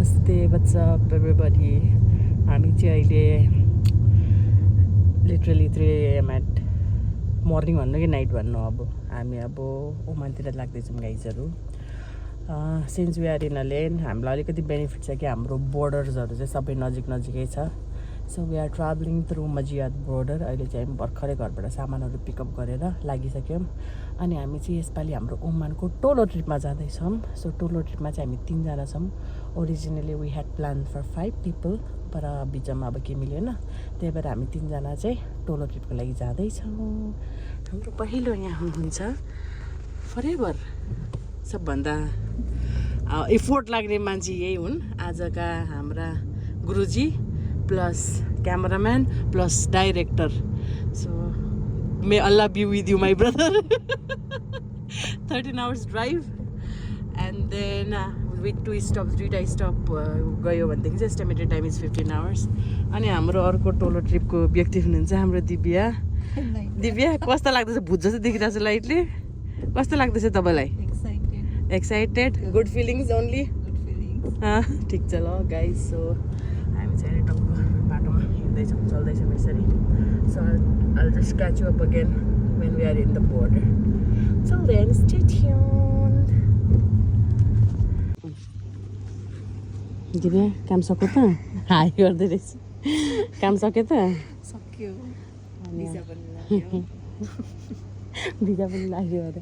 नमस्ते what's up everybody हामी चाहिँ अहिले लिटरली 3 AM एट मर्निङ भन्नु कि नाइट भन्नु अब हामी अब ओमानतिर लाग्दैछौँ गाइजहरू since we are in a land हामीलाई अलिकति बेनिफिट छ कि हाम्रो बोर्डर्सहरू चाहिँ सबै नजिकै छ so we are travelling through मजियात बोर्डर अहिले चाहिँ हामी भर्खरै घरबाट सामानहरू पिकअप गरेर लागिसक्यौँ अनि हामी चाहिँ यसपालि हाम्रो ओमानको टोलो ट्रिपमा जाँदैछौँ सो टोलो ट्रिपमा चाहिँ हामी 3 जना छौँ originally we had plan for 5 people तर बिचमा अब के मिलेन त्यही भएर हामी 3 जना चाहिँ टोलो ट्रिपको लागि जाँदैछौँ हाम्रो पहिलो यहाँ हुनुहुन्छ फरेभर सबभन्दा एफोर्ट लाग्ने मान्छे यही हुन् आजका हाम्रा गुरुजी plus cameraman plus director so may Allah be with you my brother 13 hours drive and then with 2 stop 2टा स्टप गयो भनेदेखि चाहिँ एस्टिमेटेड टाइम इज 15 hours अनि हाम्रो अर्को टोलो ट्रिपको व्यक्ति हुनुहुन्छ हाम्रो दिव्या दिव्या कस्तो लाग्दैछ भुत जस्तो देखिरहेको छ लाइटले कस्तो लाग्दैछ तपाईँलाई एक्साइटेड गुड फिलिङ्स ओन्ली ठिक छ ल गाइज सो हामी चाहिँ टक्क बाटोमा हिँड्दैछौँ चल्दैछौँ यसरी so I'll just catch you up again when we are in the border. Till then, stay tuned. Divya काम सक्यो त हाई गर्दै रहेछ काम सक्यो त सक्यो भिजा पनि लाग्यो अरे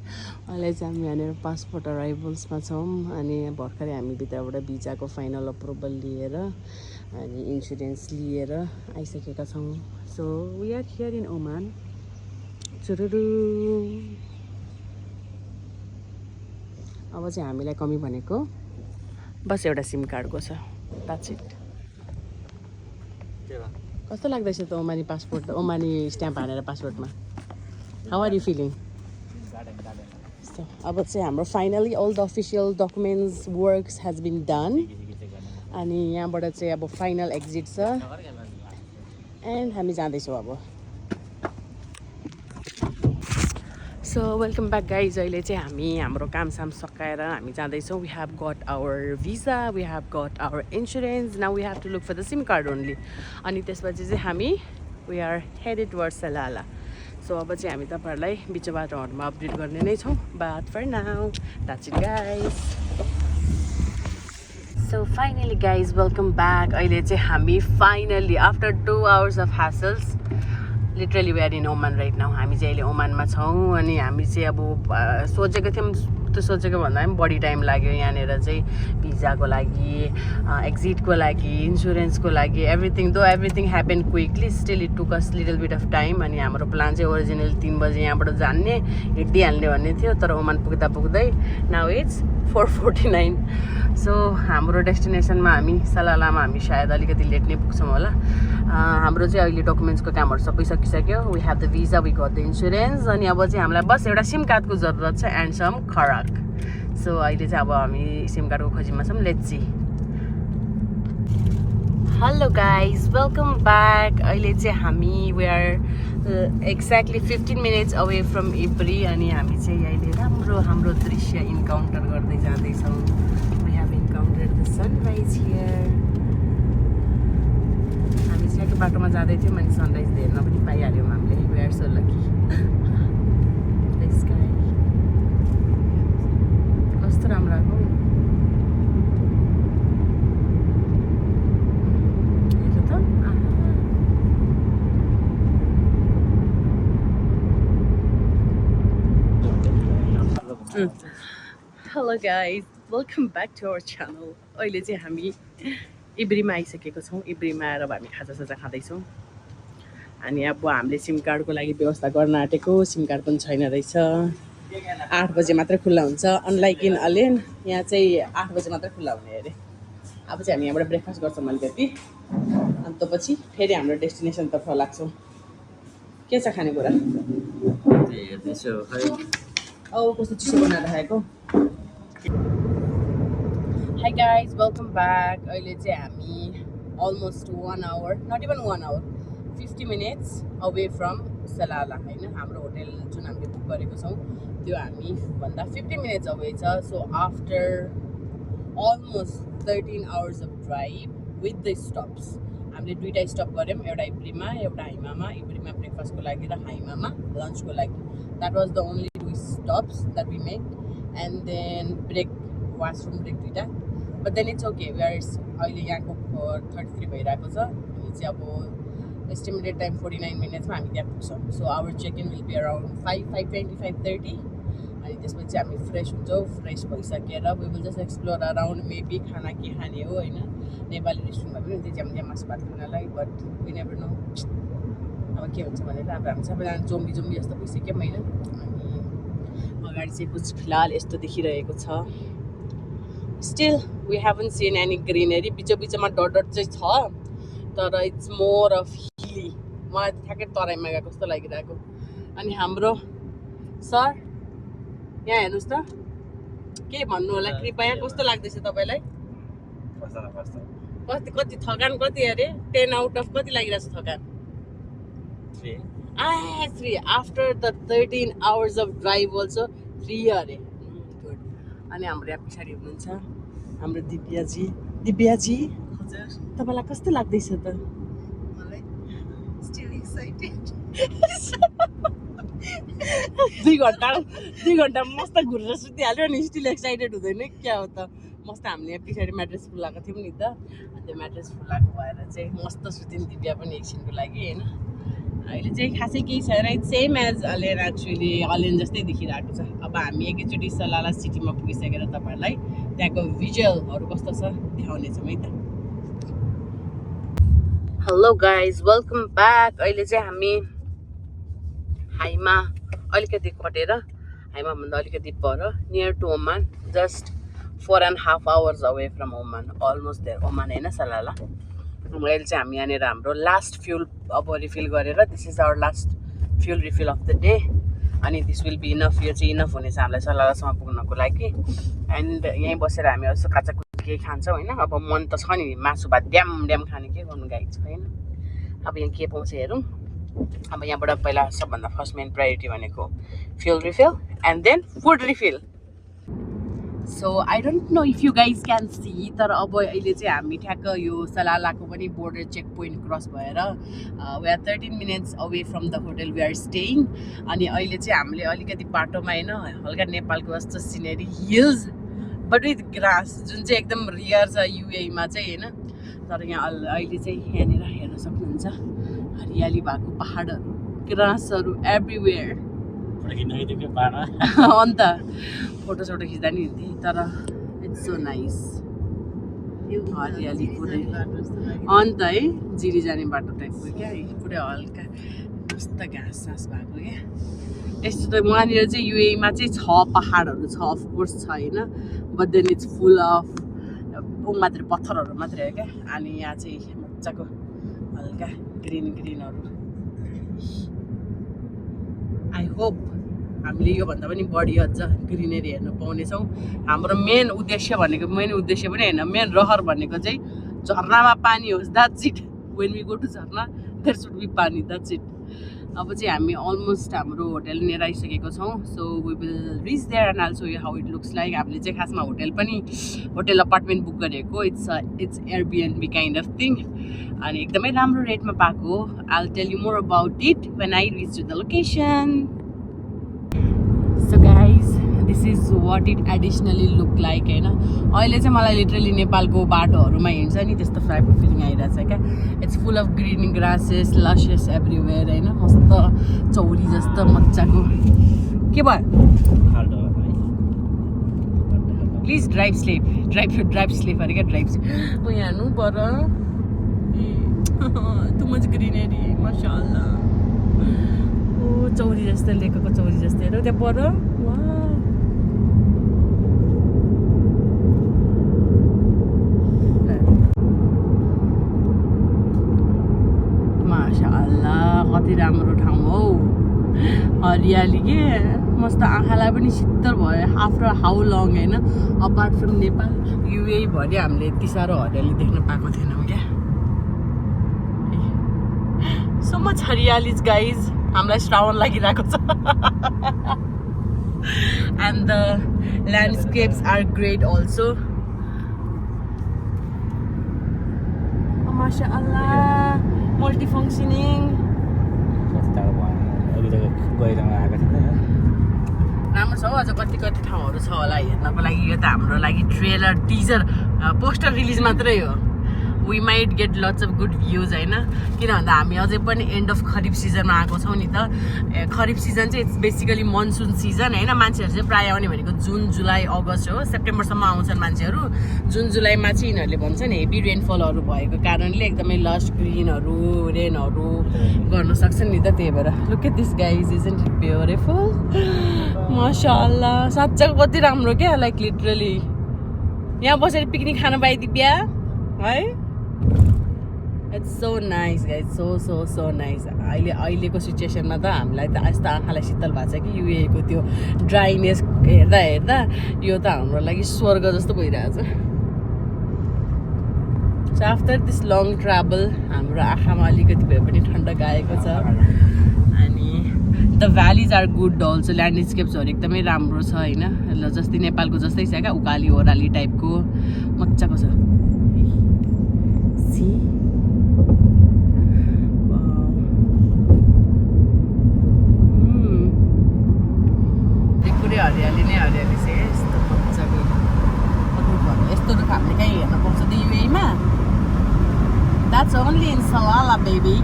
अहिले चाहिँ हामी यहाँनिर पासपोर्ट अराइभल्समा छौँ अनि भर्खरै हामी भित्रबाट भिजाको फाइनल अप्रुभल लिएर अनि इन्सुरेन्स लिएर आइसकेका छौँ so we are here in Oman चुरुरु अब चाहिँ हामीलाई कमी भनेको बस एउटा सिम कार्डको छ द्याट्स इट कस्तो लाग्दैछ त ओमानी पासपोर्ट ओमानी स्ट्याम्प हानेर पासपोर्टमा हाउ आर यु फिलिङ अब चाहिँ हाम्रो finally all the official documents works has been done अनि यहाँबाट चाहिँ अब फाइनल एक्जिट छ एन्ड हामी जाँदैछौँ अब सो वेलकम ब्याक गाइज अहिले चाहिँ हामी हाम्रो कामसाम सकाएर हामी जाँदैछौँ we have got our visa we have got our insurance now we have to look for the sim card only अनि त्यसपछि चाहिँ हामी we are headed towards Salalah so अब चाहिँ हामी तपाईँहरूलाई बिच बाटोहरूमा अपडेट गर्ने नै छौँ but for now that's it guys so finally guys welcome back अहिले चाहिँ हामी finally after 2 hours of hassles literally we are in Oman right now हामी चाहिँ अहिले ओमानमा छौँ अनि हामी चाहिँ अब सोचेको थियौँ त्यो सोचेको भन्दा पनि बढी टाइम लाग्यो यहाँनिर चाहिँ भिजाको लागि एक्जिटको लागि इन्सुरेन्सको लागि everything happen quickly still it took us little beet of time अनि हाम्रो प्लान चाहिँ ओरिजिनल 3 बजे यहाँबाट जाने हिँडिहाल्ने भन्ने थियो तर ओमान पुग्दै नाउ इट्स 4:49 सो हाम्रो डेस्टिनेसनमा हामी सलालामा हामी सायद अलिकति लेट नै पुग्छौँ होला हाम्रो चाहिँ अहिले डकुमेन्ट्सको कामहरू सबै सकिसक्यो we have the visa we got the insurance अनि अब चाहिँ हामीलाई बस एउटा सिम कार्डको जरुरत छ एन्ड सम खराक सो अहिले चाहिँ अब हामी सिम कार्डको खोजीमा छौँ let's see hello guys welcome back अहिले चाहिँ हामी we are exactly 15 minutes away from Ibri अनि हामी चाहिँ अहिले हाम्रो दृश्य इन्काउन्टर गर्दै जाँदैछौँ we have encountered the sunrise here हामी चाहिँ यहाँको बाटोमा जाँदै थियौँ अनि सनराइज हेर्न पनि पाइहाल्यौँ हामीले वी आर सो लकी कस्तो राम्रो आएको hello guys welcome back to our channel अहिले चाहिँ हामी इब्रीमा आइसकेको छौँ इब्रीमा आएर अब हामी खाजासाजा खाँदैछौँ अनि अब हामीले सिम कार्डको लागि व्यवस्था गर्न आँटेको सिम कार्ड पनि छैन रहेछ 8 बजे मात्रै खुल्ला हुन्छ अनलाइक इन अलेन यहाँ चाहिँ 8 बजे मात्रै खुल्ला हुने अरे अब चाहिँ हामी यहाँबाट ब्रेकफास्ट गर्छौँ अलिकति अनि त्यसपछि फेरि हाम्रो डेस्टिनेसनतर्फ लाग्छौँ के छ खानेकुरा कस्तो चिसो बनाएर राखेको हाई गाइज वेलकम ब्याक अहिले चाहिँ हामी almost 1 hour not even 1 hour 50 minutes away from Salalah होइन हाम्रो होटल जुन हामीले बुक गरेको छौँ त्यो हामी भन्दा 50 minutes अवे छ so after almost 13 hours of drive with the stops. हामीले दुईटा स्टप गऱ्यौँ, एउटा इब्रीमा एउटा हाइमामा. इब्रीमा ब्रेकफास्टको लागि र हाइमामा लन्चको लागि. That was the only 2 stops that we made. And then break, washroom break दुईटा. But then it's okay. We are अहिले यहाँको 33 भइरहेको छ. हामी चाहिँ अब estimated time 49 minutes मा हामी त्यहाँ पुग्छौँ. So our check-in will be around 5:20, 5:30. अनि त्यसपछि हामी फ्रेस हुन्छौँ. फ्रेस भइसकेर we will just explore around, maybe खाना के खाने हो होइन, नेपाली रेस्टुरेन्टमा पनि हुन्छ त्यहाँ मासु भात खानलाई. बट we never know अब के हुन्छ भनेर. अब हामी सबैजना जोम्बी जस्तो भइसक्यौँ होइन. अनि अगाडि चाहिँ कुछ फिलहाल यस्तो देखिरहेको छ. Still we haven't seen any greenery. बिचमा डट चाहिँ छ तर इट्स मोर अफ हिली. मलाई ठ्याक्कै तराईमा गएको जस्तो लागिरहेको. अनि हाम्रो सर यहाँ हेर्नुहोस् त, के भन्नु होला कृपया, कस्तो लाग्दैछ तपाईँलाई? कति थकान कति अरे? 10 out of कति लागिरहेछ थकान? 3 after the 13 hours of drive also 3 अरे. गुड. अनि हाम्रो यहाँ पछाडि हुनुहुन्छ हाम्रो दिव्याजी. हजुर, तपाईँलाई कस्तो लाग्दैछ त? मलाई स्टिल एक्साइटेड. 2 घन्टा मस्त घुरेर सुतिहाल्यो नि स्टिल एक्साइटेड हुँदैन क्या हो त? मस्त हामीले यहाँ पछाडि म्याट्रेस फुलाएको थियौँ नि त. त्यो म्याट्रेस फुलाएको भएर चाहिँ मस्त सुत्यौँ दिव्या पनि एकछिनको लागि होइन. अहिले चाहिँ खासै केही छैन. It's same as Al Ain. Actually Al Ain जस्तै देखिरहेको छ. अब हामी एकैचोटि सलाला सिटीमा पुगिसकेर तपाईँहरूलाई त्यहाँको भिजुअलहरू कस्तो छ देखाउनेछौँ है त. Hello guys, welcome back. अहिले चाहिँ हामी हाइमा अलिकति कटेर, हाइमाभन्दा अलिकति पर, near to Oman, just 4.5 hours away from Oman. Almost there. Oman होइन, सलाला. अहिले चाहिँ हामी यहाँनिर हाम्रो लास्ट फ्युल अब रिफिल गरेर, this is our last fuel refill of the day. अनि दिस विल बी इनफ. यो चाहिँ इनफ हुनेछ हामीलाई सलालासम्म पुग्नको लागि. एन्ड यहीँ बसेर हामी यसो काचाकुची केही खान्छौँ होइन. अब मन त छ नि मासु भात ड्याम खाने, के गर्नु गाई छैन. अब यहाँ के पाउँछ हेरौँ. अब यहाँबाट पहिला सबभन्दा फर्स्ट मेन प्रायोरिटी भनेको fuel refill and then food refill. So I don't know if you guys can see, तर अब अहिले चाहिँ हामी ठ्याक्क यो सलालाको पनि बोर्डर चेक पोइन्ट क्रस भएर we are 13 minutes away from the hotel we are staying. अनि अहिले चाहिँ हामीले अलिकति बाटोमा होइन हल्का नेपालको जस्तो scenery, hills but with grass, जुन चाहिँ एकदम रियर छ युएमा चाहिँ होइन. तर यहाँ अहिले चाहिँ यहाँनिर हेर्न सक्नुहुन्छ हरियाली भएको पहाडहरू, ग्रासहरू एभ्रिवेयर. अन्त फोटोसोटो खिच्दा नि हुन्थ्यो तर इट्स सो नाइस. हरियाली पुरै अन्त है जिरी जाने बाटो टाइपको क्या, पुरै हल्का मस्त घाँस भएको क्या. यस्तो त वहाँनिर चाहिँ युएमा चाहिँ 6 पहाडहरू छ, अफकोर्स छ होइन. But then it's full of मात्रै पत्थरहरू मात्रै हो क्या. अनि यहाँ चाहिँ मजाको हल्का ग्रिनहरू. आई होप हामीले योभन्दा पनि बढी अझ ग्रिनेरी हेर्नु पाउनेछौँ. हाम्रो मेन उद्देश्य पनि होइन, मेन रहर भनेको चाहिँ झर्नामा पानी होस्. That's it. When we go to झर्ना देयर सुड बी पानी. That's it. अब चाहिँ हामी अलमोस्ट हाम्रो होटल लिएर आइसकेको छौँ. So we will reach there and also how it looks like. हामीले चाहिँ खासमा होटल अपार्टमेन्ट बुक गरेको. It's Airbnb kind of thing. अनि एकदमै राम्रो रेटमा पाएको. I will tell you more about it when I reach to the location. So guys, this is what it additionally look like होइन. अहिले चाहिँ मलाई लिटरली नेपालको बाटोहरूमा हिँड्छ नि त्यस्तो टाइपको फिलिङ आइरहेछ क्या. It's full of green grasses, losses everywhere होइन. मस्त चौरी जस्तो मजाको. के भयो? प्लिज ड्राइभ स्लेप अरे क्या. ड्राइभ यहाँ हेर्नु पर टु मच ग्रिनेरी माशाअल्लाह. ओ चौरी जस्तो, लेखको चौरी जस्तो हेर त्यहाँ पर. माशाअल्लाह कति राम्रो ठाउँ हौ. हरियाली के मस्त, आँखालाई पनि शीतल भयो. आफ्टर हाउ लङ होइन, अपार्ट फ्रम नेपाल, युए भरि हामीले यति साह्रो हरियाली देख्न पाएको थिएनौँ क्या. सो मच हरियाली गाइज. हामीलाई श्रावण लागिरहेको छ. And the landscapes are great also. माशाअल्लाह मल्टिफङ्सनिङ राम्रो छ हौ अझ कति कति ठाउँहरू छ होला हेर्नको लागि यो त हाम्रो लागि ट्रेलर टिजर पोस्टर रिलिज मात्रै हो we might get lots of good views होइन किन भन्दा हामी अझै पनि एन्ड अफ खरिफ सिजनमा आएको छौँ नि त खरिफ सिजन चाहिँ इट्स बेसिकली मनसुन सिजन होइन मान्छेहरू चाहिँ प्रायः आउने भनेको जुन जुलाई अगस्त हो सेप्टेम्बरसम्म आउँछन् मान्छेहरू जुन जुलाईमा चाहिँ यिनीहरूले भन्छ नि हेभी रेनफलहरू भएको कारणले एकदमै लस ग्रिनहरू रेनहरू गर्न सक्छन् नि त त्यही भएर look at this guys isn't it beautiful माशाअल्लाह साँच्चै कति राम्रो क्या लाइक लिटरली यहाँ बसेर पिकनिक खान पाइदियो बिहा है it's so nice guys so nice अहिलेको सिचुएसनमा त हामीलाई त यस्तो आँखालाई शीतल भएको छ कि युएको त्यो ड्राइनेस हेर्दा यो त हाम्रो लागि स्वर्ग जस्तो भइरहेछ so after this long travel हाम्रो आँखामा अलिकति भए पनि ठन्डक आएको छ अनि the valleys are good also ल्यान्डस्केप्सहरू एकदमै राम्रो छ होइन ल जस्तै नेपालको जस्तै छ क्या उकाली ओह्राली टाइपको मजाको छ पुरै हरियाली नै हरियाली छ यस्तो मजाको रुखहरू यस्तो रुख हामीले कहीँ हेर्न पाउँछ त युएमा that's only in Salalah baby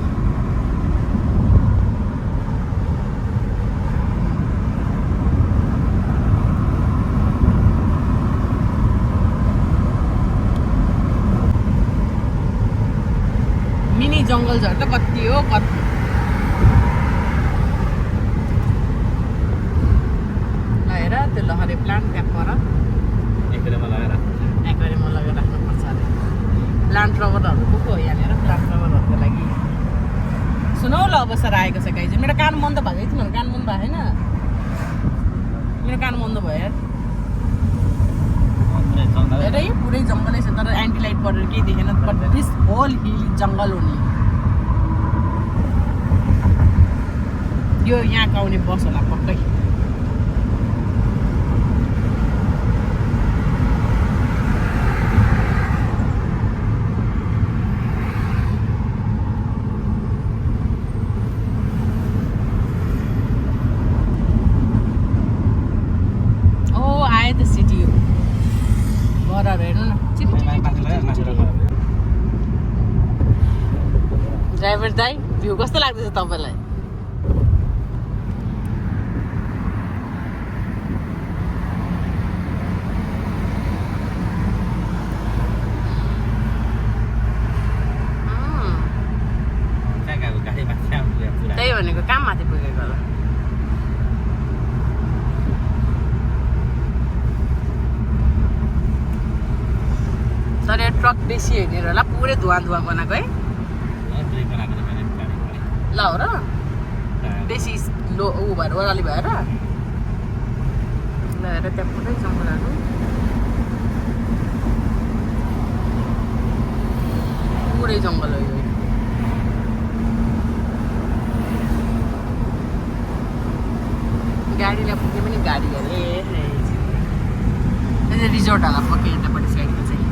mini जङ्गल्सहरू त कति हो कति हेर त्यो लहरे प्लान्ट त्यहाँ पर एक्वेरियममा लगेर राख्नुपर्छ अरे प्लान्ट रबरहरू को हो यहाँनिर प्लान्ट रबरहरूको लागि सुनौ ल अब सर आएको छ गाइज मेरो कान बन्द भएको तिमीहरू कान बन्द भएको होइन मेरो कान बन्द भयो हेर है पुरै जङ्गलै छ तर एन्टी लाइट परेर केही देखेन बट दिस होल हिल जङ्गल हुने यो यहाँको आउने बस होला पक्कै ड्राइभर दाइ भ्यू कस्तो लाग्दैछ तपाईँलाई त्यही भनेको काम माथि पुगेको होला तर यो ट्रक बेसी हेर्ने होला पुरै धुवा बनाएको है ल हो र बेसी लो ऊ भएर ओह्राली भएर ल हेर त्यहाँ पुरै जङ्गलहरू पुरै जङ्गल हो यो गाडीलाई पुग्ने पनि गाडी अरे रिजोर्ट होला पक्कै यतापट्टि साइडको चाहिँ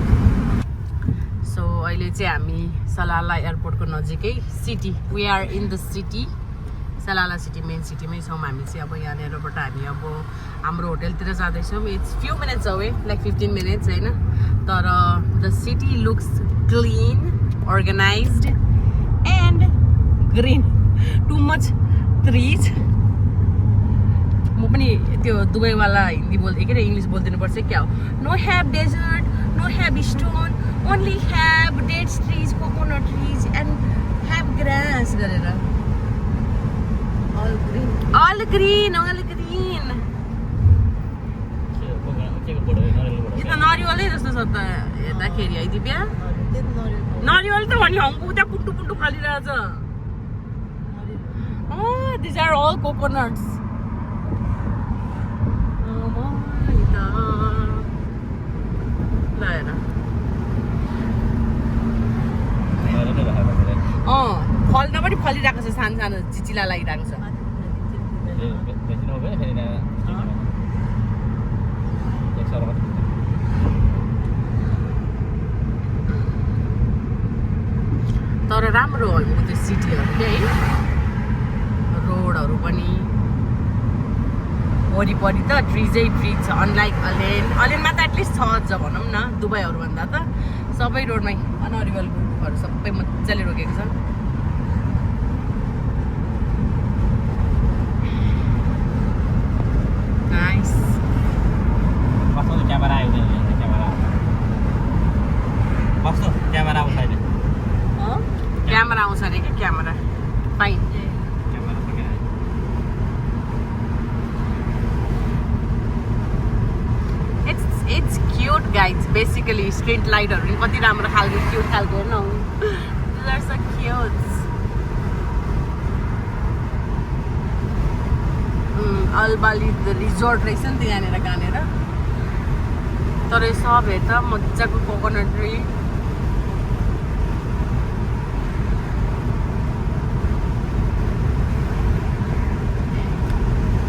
सो अहिले चाहिँ हामी सलाला एयरपोर्टको नजिकै city we are in the city Salalah city main सिटीमै छौँ हामी चाहिँ अब यहाँनिरबाट हामी अब हाम्रो होटेलतिर जाँदैछौँ it's few minutes away like 15 minutes होइन तर the city looks clean organised and green too much trees म पनि त्यो दुबईवाला हिन्दी के अरे इङ्ग्लिस बोलिदिनुपर्छ क्या हो no have desert no have stone only have dates trees coconut trees and have grass गरेर अल ग्रिन यो त नरिवलै जस्तो छ त हेर्दाखेरि है दिव्या नरिवल त भन्ने हङ्कु त्यहाँ puttu puttu फलिरहेछ these are all coconuts फल्न पनि फलिरहेको छ सानो सानो चिचिला लागिरहेको छ राम्रो हो त्यो सिटीहरू के है रोडहरू पनि वरिपरि त ट्रिजै ट्रिज छ अनलाइक अलेनमा त एटलिस्ट छ अझ भनौँ न दुबईहरूभन्दा त सबै रोडमै अनअरिबल ग्रुपहरू सबै मजाले रोकेको छ नाइस क्यामेरा आयो क्यामेरा आउँछ अरे कि camera fine It's cute guys, basically street lighter in कति राम्रो खालको क्युट खालको हेर्न These are so cute. Albali resort रहेछ नि त यहाँनिर कहाँनिर तर यो सब हेर त मजाको कोकोनट ट्री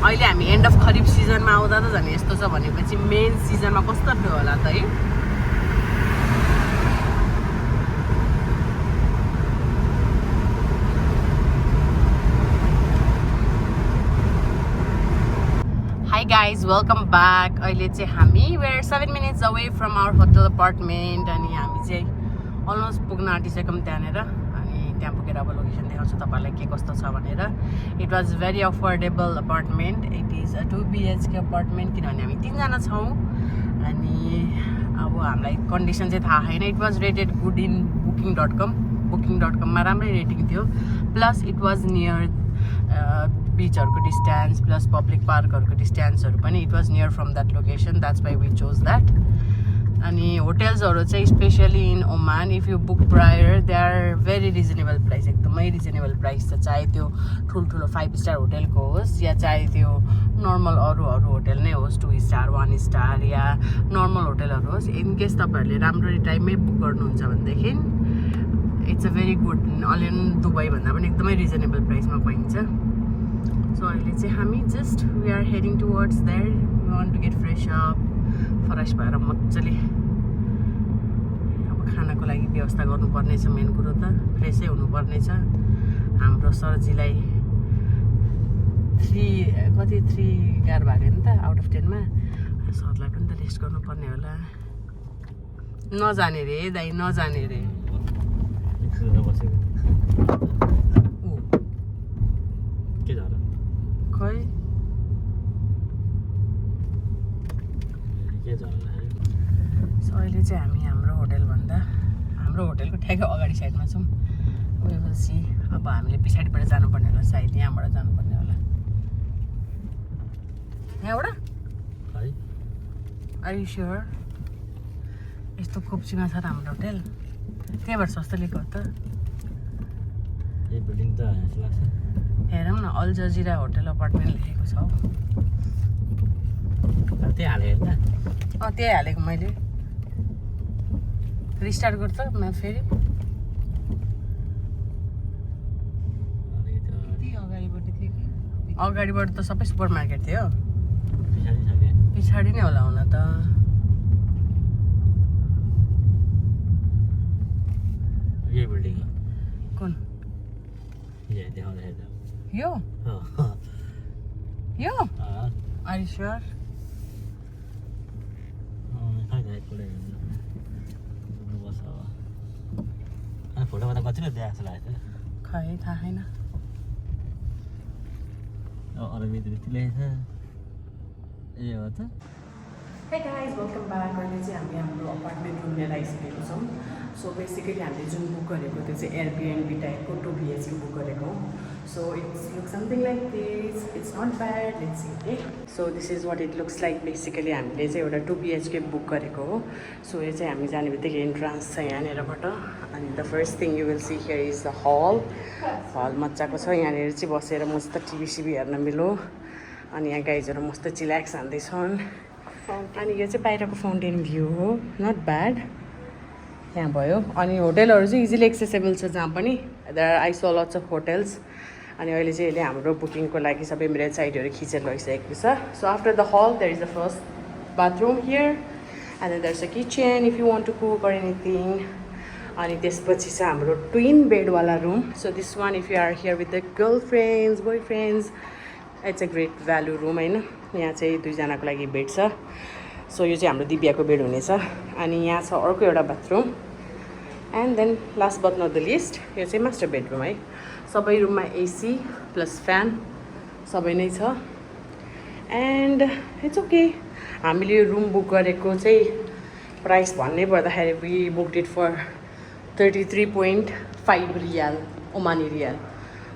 अहिले हामी एन्ड अफ खरिफ सिजनमा आउँदा त झन् यस्तो छ भनेपछि मेन सिजनमा कस्तो थियो होला त है Hi guys, welcome back. अहिले चाहिँ हामी we're 7 minutes away from our hotel apartment अनि हामी चाहिँ अलमोस्ट पुग्न आँटिसक्यौँ त्यहाँनिर अनि त्यहाँ पुगेर अब लोकेसन देखाउँछु तपाईँलाई के कस्तो छ भनेर it was very affordable apartment it is a 2 BHK apartment किनभने हामी 3 जना छौँ अनि अब हामीलाई कन्डिसन चाहिँ थाहा छैन it was rated good in बुकिङ.com मा राम्रै रेटिङ थियो प्लस इट वाज नियर बिचहरूको डिस्टेन्स प्लस पब्लिक पार्कहरूको डिस्टेन्सहरू पनि it was near from that location that's why we chose that अनि होटेल्सहरू चाहिँ specially in Oman if you book prior they are very reasonable price एकदमै reasonable price छ चाहे त्यो ठुल्ठुलो 5 स्टार होटेलको होस् या चाहे त्यो नर्मल अरू होटेल नै होस् 2 स्टार 1 स्टार या नर्मल होटेलहरू होस् इनकेस तपाईँहरूले राम्ररी टाइममै बुक गर्नुहुन्छ भनेदेखि it's a very good alien Dubai भन्दा पनि एकदमै रिजनेबल प्राइसमा पाइन्छ सो अहिले चाहिँ हामी just we are heading towards there we want to get fresh up fresh भएर मजाले अब खानाको लागि व्यवस्था गर्नुपर्ने छ मेन कुरो त फ्रेसै हुनुपर्ने छ हाम्रो सरजीलाई 3 गाह्रो भएको नि त आउट अफ 10 मा सरलाई पनि त रेस्ट गर्नुपर्ने होला नजाने रे दाइ नजाने रे खै सो अहिले चाहिँ हामी हाम्रो होटेलको ठ्याक्कै अगाडि साइडमा छौँ सी अब हामीले पछाडिबाट जानुपर्ने होला सायद यहाँबाट जानुपर्ने होला यहाँबाट आर यु स्योर यस्तो खोप्चीमा छ र हाम्रो होटेल त्यहाँबाट सस्तो लिएको हो त हेरौँ न अल जजिरा होटेल अपार्टमेन्ट लेखेको छ त्यही हालेको मैले रिस्टार्ट गर्छ म फेरि अगाडिबाट त सबै सुपर मार्केट थियो पछाडि नै होला हुन त यही बिल्डिङ हो कुन यो आर यु स्योर फोटोमा त कतिले देखाएको जस्तो लागेको थियो खै थाहा छैन अरू भित्र लेखेको छ ए हो त Hey guys, welcome back. अहिले चाहिँ हामी हाम्रो अपार्टमेन्ट रुम लिएर आइसकेको छौँ सो बेसिकली हामीले जुन बुक गरेको त्यो चाहिँ एयरबिएनबी टाइपको 2 BHK बुक गरेको so it's look something like this it's not bad let's see है so this is what it looks like basically हामीले चाहिँ एउटा 2 BHK बुक गरेको हो सो यो चाहिँ हामी जाने बित्तिकै इन्ट्रान्स छ यहाँनिरबाट अनि the first thing you will see here is the hall मजाको छ यहाँनिर चाहिँ बसेर मस्त टिभी हेर्न मिलो अनि यहाँ गाइजहरू मस्त चिल्याक्स हान्दैछन् अनि यो चाहिँ बाहिरको फाउन्टेन भ्यू हो नट ब्याड यहाँ भयो अनि होटेलहरू चाहिँ इजिली एक्सेसेबल छ जहाँ पनि I saw lots of hotels अनि अहिले चाहिँ यसले हाम्रो बुकिङको लागि सबै मेरो साइडहरू खिचेर लगिसकेको छ so after the hall there is the first bathroom here and there is a kitchen if you want to cook or anything अनि त्यसपछि चाहिँ हाम्रो ट्विन बेडवाला room so this one if you are here with the girl friends boy friends it's a great value room होइन यहाँ चाहिँ 2जनाको लागि bed छ सो यो चाहिँ हाम्रो दिव्याको बेड हुनेछ अनि यहाँ छ अर्को एउटा bathroom and then last but not the least यो चाहिँ मास्टर बेडरुम है सबै रुममा एसी प्लस फ्यान सबै नै छ एन्ड इट्स ओके हामीले यो रुम बुक गरेको चाहिँ प्राइस भन्नै पर्दाखेरि we booked it for 33.5 riyal Omani riyal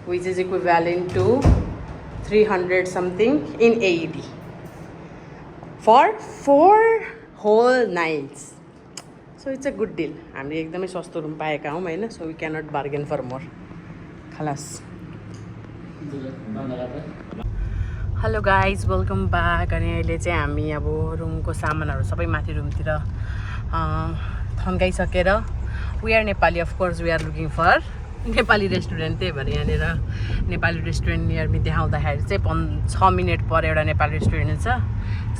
which is equivalent to 300 something in AED for 4 whole nights. So it's a good deal. हामीले एकदमै सस्तो रुम पाएका हौँ होइन so we cannot bargain for more खलास हेलो गाइज वेलकम ब्याक अनि अहिले चाहिँ हामी अब रुमको सामानहरू सबै माथि रुमतिर थन्काइसकेर we are Nepali of course we are looking for Nepali restaurant त्यही भएर यहाँनिर नेपाली रेस्टुरेन्ट नियर मी देखाउँदाखेरि चाहिँ 6 मिनट पर एउटा नेपाली रेस्टुरेन्ट छ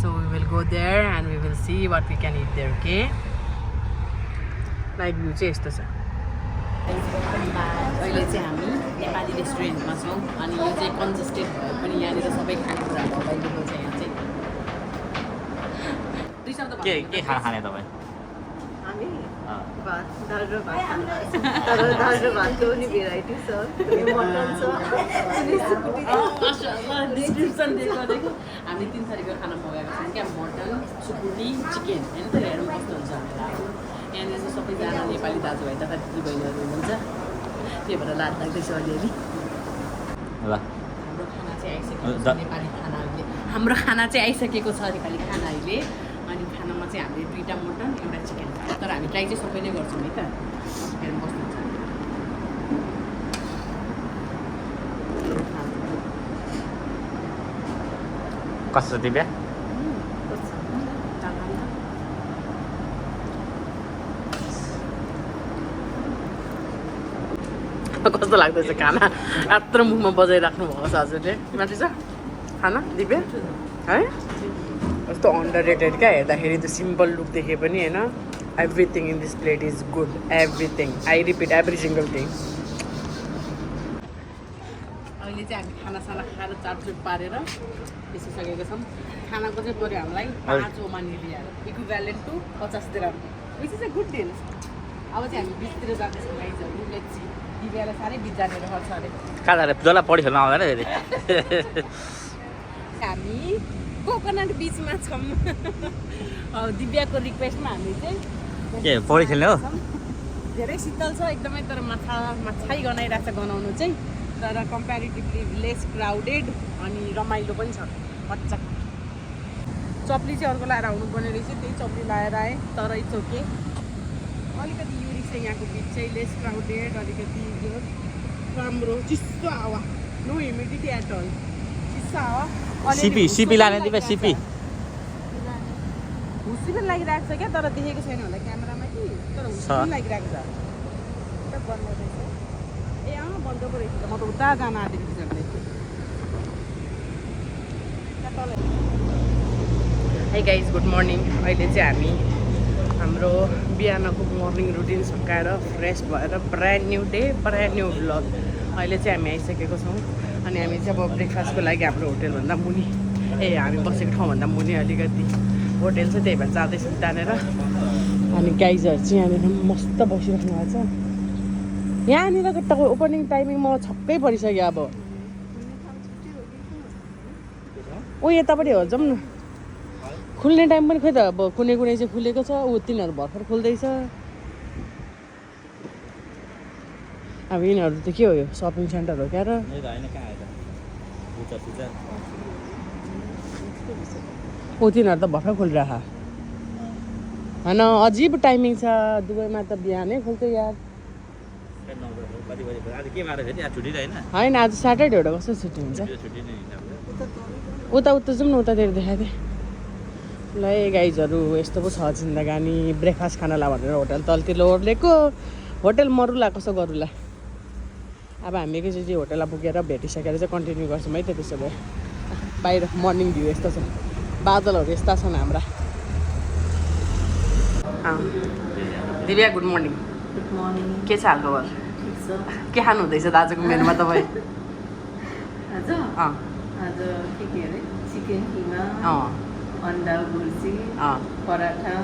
so we will go there and we will see what we can eat there okay night view चाहिँ यस्तो छ अहिले चाहिँ हामी नेपाली रेस्टुरेन्टमा छौँ अनि यो चाहिँ कन्जस्टेड भए पनि यहाँनिर सबै खानेकुराहरू अभाइलेबल छ यहाँ चाहिँ के खाने तपाईँ हामी भात दाल र भात तर दाल र भातको पनि भेराइटी छ मटन छ डिस्क्रिप्सन दिएको हामी 3 थरीको खाना मगाएको छौँ क्या मटन सुकुटी चिकन होइन त हेरौँ कस्तो हुन्छ हामीलाई यहाँनिर चाहिँ सबैजना नेपाली दाजुभाइ तथा दिदीबहिनीहरू हुनुहुन्छ त्यही भएर लाज लाग्दैछ अलिअलि ल हाम्रो खाना चाहिँ आइसकेको छ नेपाली खाना अहिले अनि खानामा चाहिँ हामीले 2टा मटन एउटा चिकन तर हामी ट्राई चाहिँ सबै नै गर्छौँ है त हेर्नु कस्तो हुन्छ कस्तो दिव्या कस्तो लाग्दैछ खाना यत्रो मुखमा बजाइराख्नु भएको छ हजुरले माथि छ खाना दिव्या है कस्तो अन्डर रेटेड क्या हेर्दाखेरि त सिम्पल लुक देखे पनि होइन everything in this plate is good everything I repeat every single thing अहिले चाहिँ हामी खानासाना खाएर चाटचुट पारेर बेसिसकेको छौँ खानाको चाहिँ पऱ्यो हामीलाई 5 Omani rial equivalent to 50 dirham which is a good deal अब चाहिँ हामी बिचतिर जाँदैछौँ गाइजहरू लेट्स सी दिव्यालाई साह्रै बिच जानेर गर्छ अरे कहाँ जाने जसलाई पढी खेल्न आउँदैन फेरि हामी कोकोनट बिचमा छौँ दिव्याको रिक्वेस्टमा हामी चाहिँ के पौडी खेल्ने हो धेरै शीतल छ एकदमै तर माछाइ गनाइरहेको छ गनाउनु चाहिँ तर कम्पेरिटिभली लेस क्राउडेड अनि रमाइलो पनि छ मजा चप्ली चाहिँ अर्को लाएर आउनुपर्ने रहेछ त्यही चप्ली लाएर आएँ तर इट्स ओके अलिकति युनिक छ यहाँको बिच चाहिँ लेस क्राउडेड अलिकति राम्रो चिसो हावा नो ह्युमिडिटी एट अल चिसो हावा सिपी लाने दिव्या सिपी हुस्सी पनि लागिरहेको छ क्या तर देखेको छैन होला क्यामेरामा कि तर हुस्सी पनि लागिरहेको छ बन्द रहेछ ए बन्द पो रहेछ म त उता जान आँटेको थिएँ है गाइज गुड मर्निङ अहिले चाहिँ हामी हाम्रो बिहानको मर्निङ रुटिन सकाएर फ्रेस भएर brand new day brand new vlog अहिले चाहिँ हामी आइसकेको छौँ अनि हामी चाहिँ अब ब्रेकफास्टको लागि हाम्रो होटेलभन्दा मुनि हामी बसेको ठाउँभन्दा मुनि अलिकति होटेल छ त्यही भएर जाँदैछौँ तानेर अनि गाइजहरू चाहिँ यहाँनिर मस्त बसिराख्नु भएको छ यहाँनिरको ओपनिङ टाइमिङ म छक्कै परिसक्यो अब ओ यतापट्टि हो जाउँ न खुल्ने टाइम पनि खोइ त अब कुनै चाहिँ खुलेको छ ऊ तिनीहरू भर्खर खुल्दैछ अब यिनीहरू त के हो यो सपिङ सेन्टर हो क्या र ऊ तिनीहरू त भर्खर खोलिरह होइन अजिब टाइमिङ छ दुबईमा त बिहानै खुल्थ्यो यार होइन आज स्याटरडे हो कस्तो छुट्टी हुन्छ उता जाउँ न उतातिर देखाएको थिएँ ल गाइजहरू यस्तो पो छ जिन्दगानी ब्रेकफास्ट खानालाई भनेर होटल तलतिर ओर्लेको होटल मरुला कसो गरौँला अब हामी एकैचोटि होटललाई पुगेर भेटिसकेर चाहिँ कन्टिन्यू गर्छौँ है त त्यसो भए बाहिर मर्निङ भ्यू यस्तो छ बादलहरू यस्ता छन् हाम्रा Divya good morning good morning. के छ हालखबर? ठिक छ। के खानु हुँदैछ दाजुको मेनुमा तपाईँ? आज अँ आज के अरे चिकन किमा, अँ अन्डा भुर्जी, अँ पराठा।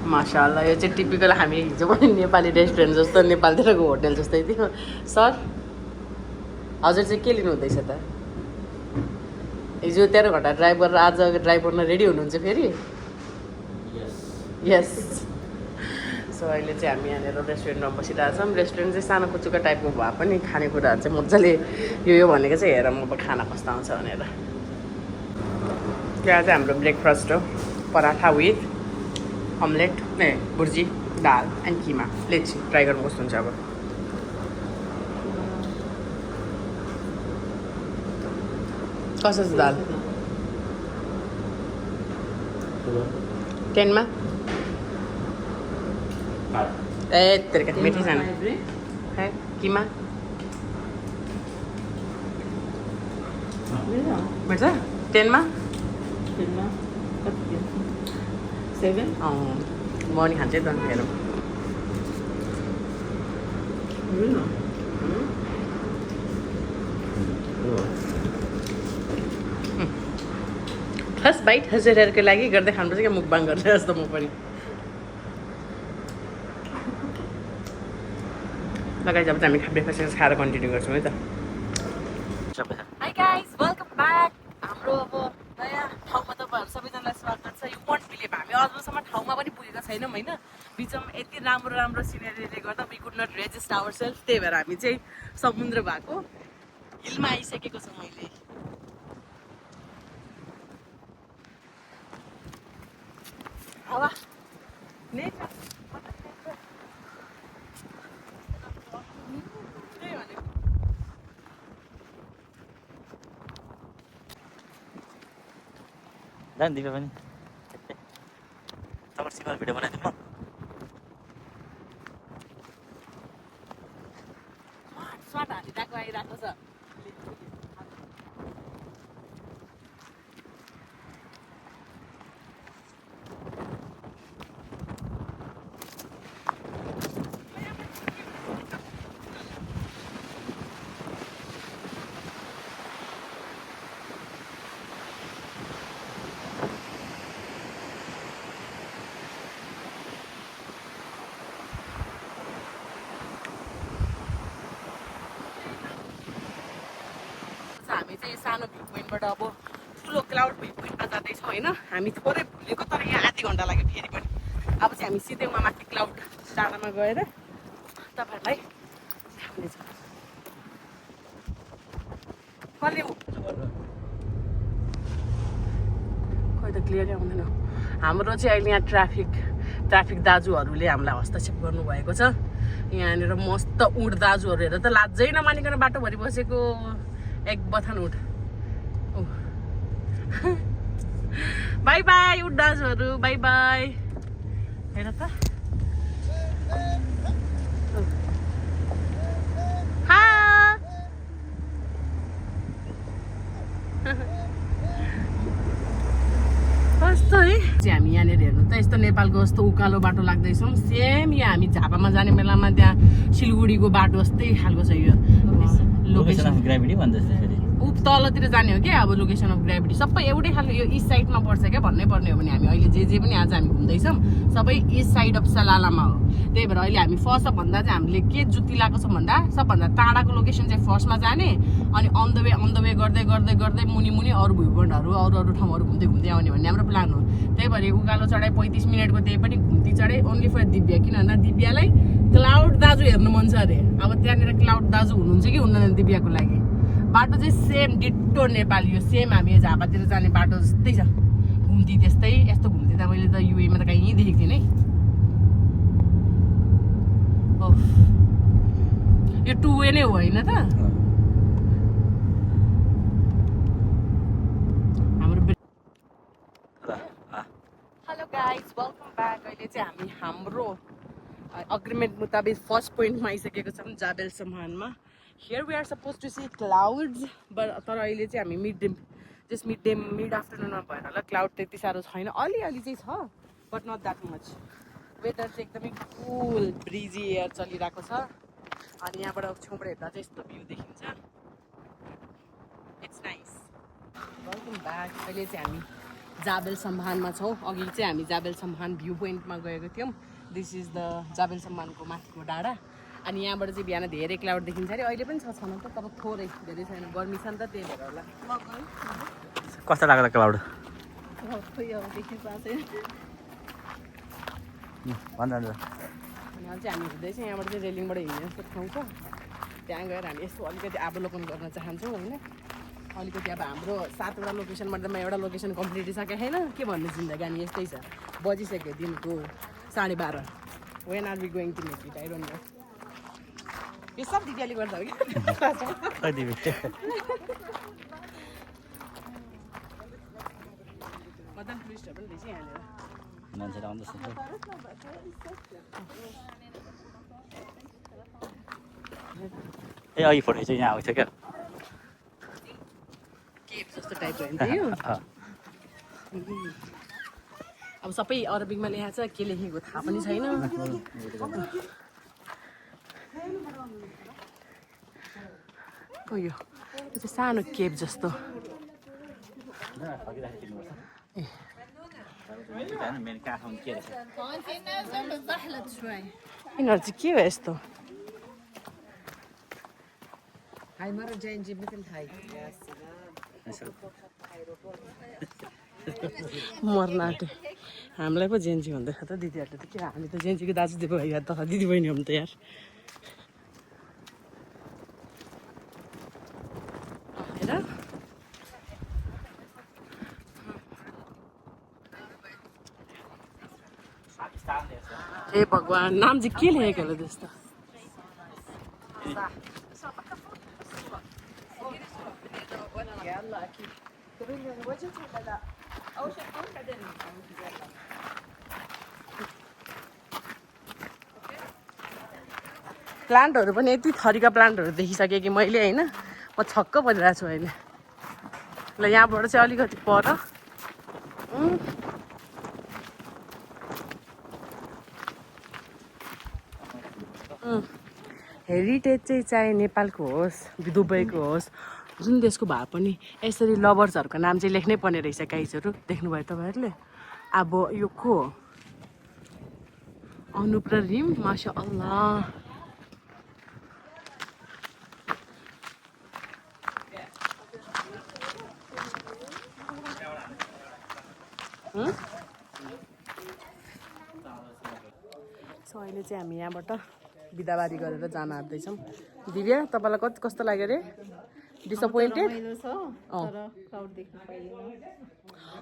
माशाअल्लाह, यो चाहिँ टिपिकल हामी हिजो पनि नेपाली रेस्टुरेन्ट जस्तो नेपालतिरको होटल जस्तै थियो। सर हजुर चाहिँ के लिनु हुँदैछ त? हिजो 13 घन्टा ड्राइभ गरेर आज ड्राइभ गर्न रेडी हुनुहुन्छ फेरि? यस। सो अहिले चाहिँ हामी यहाँनिर रेस्टुरेन्टमा बसिरहेको छौँ। रेस्टुरेन्ट चाहिँ सानो कुचुका टाइपको भए पनि खानेकुराहरू चाहिँ मजाले यो भनेको चाहिँ हेर म अब खाना कस्तो आउँछ भनेर। यहाँ चाहिँ हाम्रो ब्रेकफास्ट हो, paratha with omelette, bhurji, dal and किमा। लेट्स ट्राई गर्नु कस्तो हुन्छ अब। कस्तो छ दाल? 10 मा? ए तेरिका मिठी छैन। है किमा मिल्छ 10 मा? 7। म नि खान्छु है त हेरौँ। फर्स्ट बाइट हजुरहरूको लागि गर्दै खानुपर्छ क्या, मुखबाङ गर्दै जस्तो म पनि। लगाइ जब चाहिँ हामी ब्रेकफास्ट खाएर कन्टिन्यू गर्छौँ है त। Hi guys, welcome back. हाम्रो अब नयाँ ठाउँमा तपाईँहरू सबैजनालाई स्वागत छ। यु वन्ट बिलिभ हामी अझसम्म ठाउँमा पनि पुगेका छैनौँ होइन। बिचमा यति राम्रो राम्रो सिनेरीले गर्दा we could not resist our self. त्यही भएर हामी चाहिँ समुद्र भएको हिलमा आइसकेको छौँ अहिले। हावा नेचर जान दिपा पनि तपाईँ सिक्न भिडियो बनाइदिउँ म। स्वाट हालिरहेको आइरहेको छ। हामी चाहिँ सानो भ्यू पोइन्टबाट अब ठुलो क्लाउड भ्यू पोइन्टमा जाँदैछौँ होइन। हामी थोरै भुलेको तर यहाँ आधी घन्टा लाग्यो फेरि पनि। अब चाहिँ हामी सिधै उहाँ माथि क्लाउड डाँडामा गएर तपाईँहरूलाई देखाउनेछौँ। कसले खोइ त क्लियरै आउँदैन। हाम्रो चाहिँ अहिले यहाँ ट्राफिक दाजुहरूले हामीलाई हस्तक्षेप गर्नुभएको छ। यहाँनिर मस्त उड दाजुहरू हेरेर त लाजै नमानिकन बाटोभरि बसेको एक बथान उठ। बाई बाई उड दाजुहरू, बाई बाई। हेर त कस्तो है चाहिँ हामी यहाँनिर हेर्नु त यस्तो नेपालको जस्तो उकालो बाटो लाग्दैछौँ। सेम यहाँ हामी झापामा जाने बेलामा त्यहाँ सिलगढीको बाटो जस्तै खालको छ यो लोकेसन अफ ग्राभिटी भन्दैछ फेरि। उप तलतिर जाने हो क्या अब लोकेसन अफ ग्राभिटी सबै एउटै खालको। यो इस्ट साइडमा पर्छ क्या भन्नै पर्ने हो भने हामी अहिले जे पनि आज हामी घुम्दैछौँ सबै इस्ट साइड अफ सलालामा हो। त्यही भएर अहिले हामी फर्स्ट भन्दा चाहिँ हामीले के जुत्ती लगाएको छौँ भन्दा सबभन्दा टाढाको लोकेसन चाहिँ फर्स्टमा जाने अनि अन द वे गर्दै गर्दै गर्दै मुनि अरू भ्यू पोइन्टहरू अरू ठाउँहरू घुम्दै आउने भन्ने हाम्रो प्लान हो। त्यही भएर उकालो चढाइ 35 मिनटको त्यही पनि घुम्ती चढाइ ओन्ली फर दिव्या। किनभने दिव्यालाई क्लाउड दाजु हेर्नु मन छ अरे। अब त्यहाँनिर क्लाउड दाजु हुनुहुन्छ कि हुनुहुन्न दिव्याको लागि। बाटो चाहिँ सेम डिट्टो नेपाल यो सेम हामी झापातिर जाने बाटो जस्तै छ। घुम्ती त्यस्तै यस्तो घुम्ती त मैले त युएमा त कहीँ देखेको थिएन है। यो 2 वे नै हो होइन त? हाम्रो हेलो गाइज, वेलकम ब्याक। अहिले चाहिँ हामी हाम्रो अग्रिमेन्ट मुताबिक फर्स्ट पोइन्टमा आइसकेको छौँ जाबेल सम्हानमा। Here we are suppose to see clouds तर अहिले चाहिँ हामी मिड आफ्टरनुनमा भएर होला क्लाउड त्यति साह्रो छैन। अलिअलि चाहिँ छ but not that much. Weather चाहिँ एकदमै कुल ब्रिजी एयर चलिरहेको छ अनि यहाँबाट छेउबाट हेर्दा चाहिँ यस्तो भ्यू देखिन्छ इट्स नाइस वेलकम ब्याक अहिले चाहिँ हामी जाबेल सम्मानमा छौँ अघि चाहिँ हामी जाबेल सम्मान भ्यू पोइन्टमा गएको थियौँ दिस इज द जाबेल सम्मानको माथिको डाँडा अनि यहाँबाट चाहिँ बिहान धेरै क्लाउड देखिन्छ अरे अहिले पनि छ छन त तर थोरै धेरै छैन गर्मी छ नि त त्यही भएर होला कस्तो लाग्यो क्लाउड भन्छ अनि चाहिँ हामी हुँदैछ यहाँबाट चाहिँ रेलिङबाट हिँड्ने जस्तो ठाउँ छ त्यहाँ गएर हामी यसो अलिकति अवलोकन गर्न चाहन्छौँ होइन अलिकति अब हाम्रो 7वटा लोकेसनमध्येमा एउटा लोकेसन कम्प्लिट सकेको छैन के भन्नु जिन्दगी अनि यस्तै छ बजिसक्यो दिनको 12:30 when are we going to make it I don't know यो सब दिदीले गर्छ हो कि मदन टुरिस्टहरू पनि रहेछ यहाँनिर मान्छेहरू आउँदैछ ए अघि फोटो चाहिँ यहाँ आउँछ क्या केभ जस्तो टाइपको होइन यो अब सबै अरबिकमा लेखेको छ के लेखेको थाहा पनि छैन यो चाहिँ सानो केभ जस्तो यिनीहरू चाहिँ के हो यस्तो मर्न आँट्यो हामीलाई पो जेन्जी भन्दैछ त दिदीहरूले त के हामी त जेन्जीको दाजु दिदी भाइ त दिदी बहिनी हो त यार हेर ए भगवान् नाम चाहिँ के लेखेको होला त्यस्तो प्लान्टहरू पनि यति थरीका प्लान्टहरू देखिसकेँ कि मैले होइन म छक्क परिरहेको छु अहिले ल यहाँबाट चाहिँ अलिकति पर हेरिटेज चाहिँ चाहे नेपालको होस् दुबईको होस् जुन देशको भए पनि यसरी लभर्सहरूको नाम चाहिँ लेख्नै पर्ने रहेछ गाइजहरू देख्नुभयो तपाईँहरूले अब यो को अनुप र रिम मासा अल्लाह सो अहिले चाहिँ हामी यहाँबाट बिदाबारी गरेर जान आँट्दैछौँ दिव्या तपाईँलाई कस्तो लाग्यो अरे डिसपोइन्टेड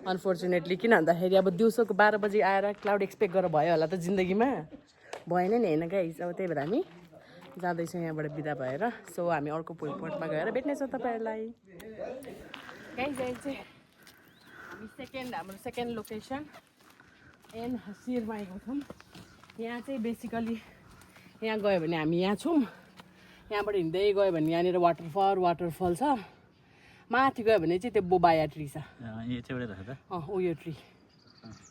अनफोर्चुनेटली किन भन्दाखेरि अब दिउँसोको 12 बजी आएर क्लाउड एक्सपेक्ट गरेर भयो होला त जिन्दगीमा भएन नि होइन गाइस अब त्यही भएर हामी जाँदैछौँ यहाँबाट बिदा भएर सो हामी अर्को पोइन्टमा गएर भेट्नेछौँ तपाईँहरूलाई गाइस अहिले चाहिँ हामी हाम्रो सेकेन्ड लोकेसन एन हसिरमा आएको छौँ यहाँ चाहिँ बेसिकली यहाँ गयो भने हामी यहाँ छौँ यहाँबाट हिँड्दै गयो भने यहाँनिर वाटरफल छ माथि गयो भने चाहिँ त्यो बोबाया ट्री छ उयो ट्री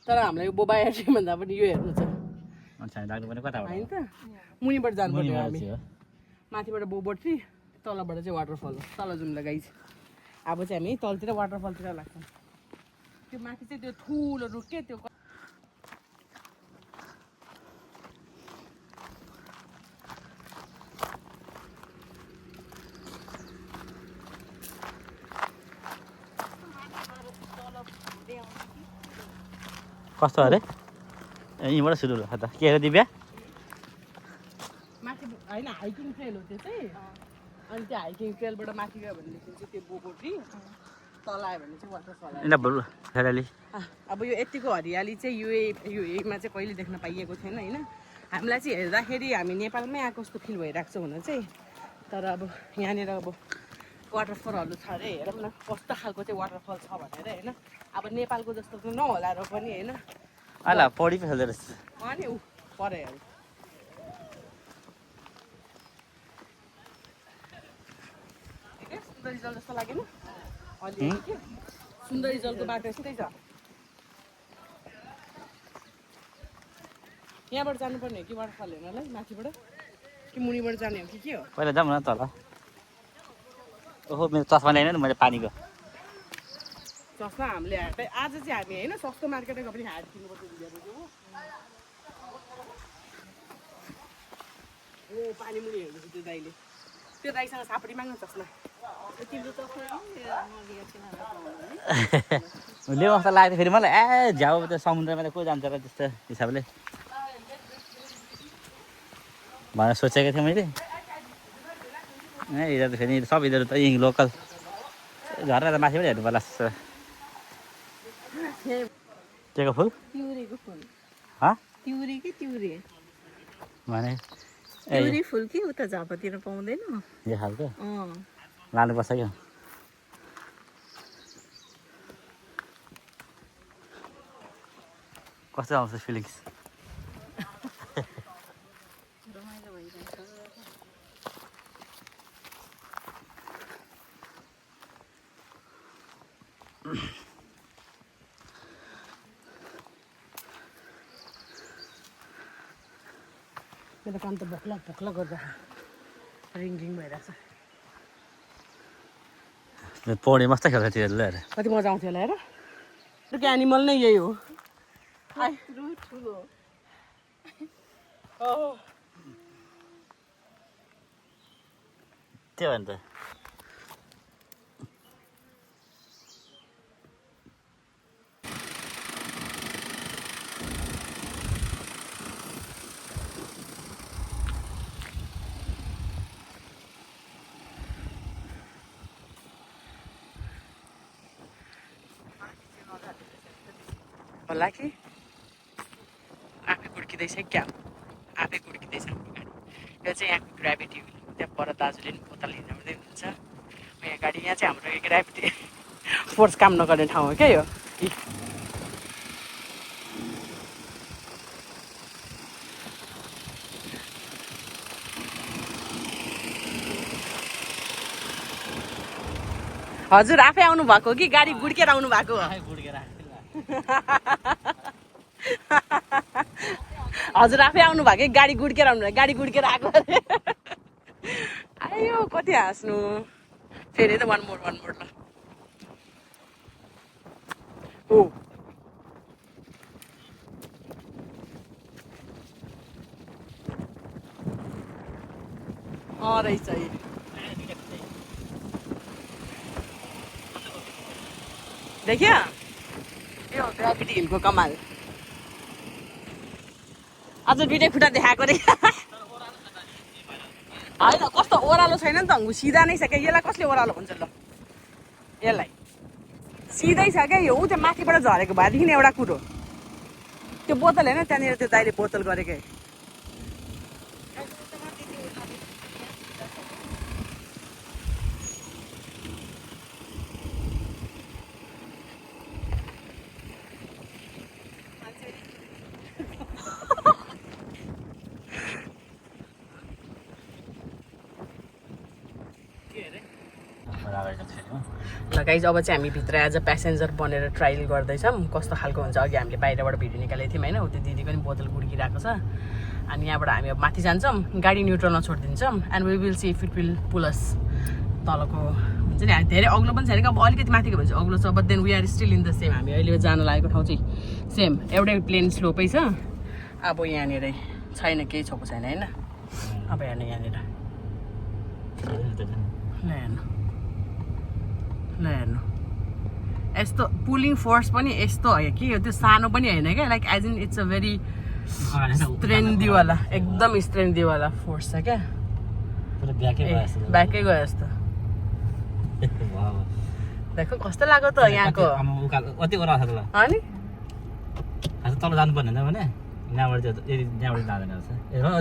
तर हामीलाई यो बोबाया ट्री भन्दा पनि यो हेर्नु छ होइन त मुनिबाट जानुपर्छ हामी माथिबाट बोबो ट्री तलबाट चाहिँ वाटरफल हो तल जाउँ ल गाइस अब चाहिँ हामी तलतिर वाटरफलतिर लाग्छौँ त्यो माथि चाहिँ त्यो ठुलो रुख के त्यो कस्तो अरे यहीँबाट सुरु ल त के अरे दिव्या माथि होइन हाइकिङ ट्रेल हो त्यो चाहिँ अनि त्यो हाइकिङ ट्रेलबाट माथि गयो भनेदेखि चाहिँ त्यो बोबो ट्री तल आयो भने चाहिँ वाटरफल अब यो यतिको हरियाली चाहिँ युएमा चाहिँ कहिले देख्न पाइएको थिएन होइन हामीलाई चाहिँ हेर्दाखेरि हामी नेपालमै आएको जस्तो फिल भइरहेको छ हुन चाहिँ तर अब यहाँनिर अब वाटरफलहरू छ अरे हेरौँ न कस्तो खालको चाहिँ वाटरफल छ भनेर होइन अब नेपालको जस्तो त नहोला र पनि होइन पौडी पो खेल्दो रहेछ अनि ऊ पऱ्यो सुन्दरी जल जस्तो लागेन अलि सुन्दरी जलको बाटो यस्तै छ यहाँबाट जानुपर्ने हो कि वाटरफल हेर्नलाई माथिबाट कि मुनिबाट जाने हो कि के हो पहिला जाउँ न तल ओहो मेरो चस्मा ल्याएन नि मैले पानीको सस्ता हामीले हाट आज चाहिँ हामी होइन सस्तो मार्केटमा पनि हाट किन्नुपर्छ ओ पानी मुनि हेर्दैछु त्यो दाइसँग सापडी माग्नु चस्मा तिम्रो चस्मा ल्याउ जस्तो लाग्थ्यो फेरि मलाई झ्याउ त समुद्रमा त को जान्छ र त्यस्तो हिसाबले भनेर सोचेको थिएँ मैले यिनीहरू त फेरि सब यिनीहरू त यहीँ लोकल झरेर त माथिबाट हेर्नु पर्ला जस्तो केको फुल तिउरेको फुल तिउरे भने तिउरे फुल कि उता झापातिर पाउँदैन यो खालको लानुपर्छ क्या कस्तो आउँछ फिलिङ्स रमाइलो भइरहेछ मेरो कान त भोक्ला गर्दा रिङ भइरहेछ पौडी मस्त खेल्छ त्यो ल्याएर कति मजा आउँथ्यो होला हेर त्यो एनिमल नै यही हो ठुलो त्यो भने त होला कि आफै गुड्किँदैछ क्या आफै गुड्किँदैछ हाम्रो गाडी यो चाहिँ यहाँको ग्राभिटी हो त्यहाँ पर दाजुले पनि बोतल हिँड्दै हुनुहुन्छ यहाँ गाडी यहाँ चाहिँ हाम्रो ग्राभिटी फोर्स काम नगर्ने ठाउँ हो क्या यो हजुर आफै आउनु भएको कि गाडी गुड्केर आउनु भएको हजुर आफै आउनु भएको कि गाडी गुड्केर आउनु गाडी गुड्केर आएको अरे आयो कति हाँस्नु फेरि त वान मोड ल ओ रहेछ देखियो यो ग्राभिटी हिलको कमाल आज दुइटै खुट्टा देखाएको रे होइन कस्तो ओह्रालो छैन नि त सिधा नै छ क्या यसलाई कसले ओह्रालो हुन्छ ल यसलाई सिधै छ क्या यो त्यो माथिबाट झरेको भएदेखि एउटा कुरो त्यो बोतल होइन त्यहाँनिर त्यो दाइले बोतल गरेकै ल गाइज अब चाहिँ हामी भित्र एज अ प्यासेन्जर बनेर ट्रायल गर्दैछौँ कस्तो खालको हुन्छ अघि हामीले बाहिरबाट भिडियो निकालेको थियौँ होइन त्यो दिदीको पनि बोतल गुड्किरहेको छ अनि यहाँबाट हामी अब माथि जान्छौँ गाडी न्युट्रलमा छोडिदिन्छौँ and we will see if it will pull us तलको हुन्छ नि धेरै अग्लो पनि छैन कि अब अलिकति माथिको भने चाहिँ अग्लो छ but then we are still in the same हामी अहिले जान लागेको ठाउँ चाहिँ सेम एउटै प्लेन स्लोपै छ अब यहाँनिर छैन केही छोएको छैन होइन अब हेर्नु यहाँनिर ल हेर्नु यस्तो पुलिङ फोर्स पनि यस्तो हो कि त्यो सानो पनि होइन क्या like as in it's a very स्ट्रेन्थीवाला एकदम स्ट्रेन्थीवाला फोर्स छ क्या ब्याकै गयो जस्तो देखो कस्तो लाग्यो त यहाँको अनि तल जानु पर्ने भने यहाँबाट जाँदैन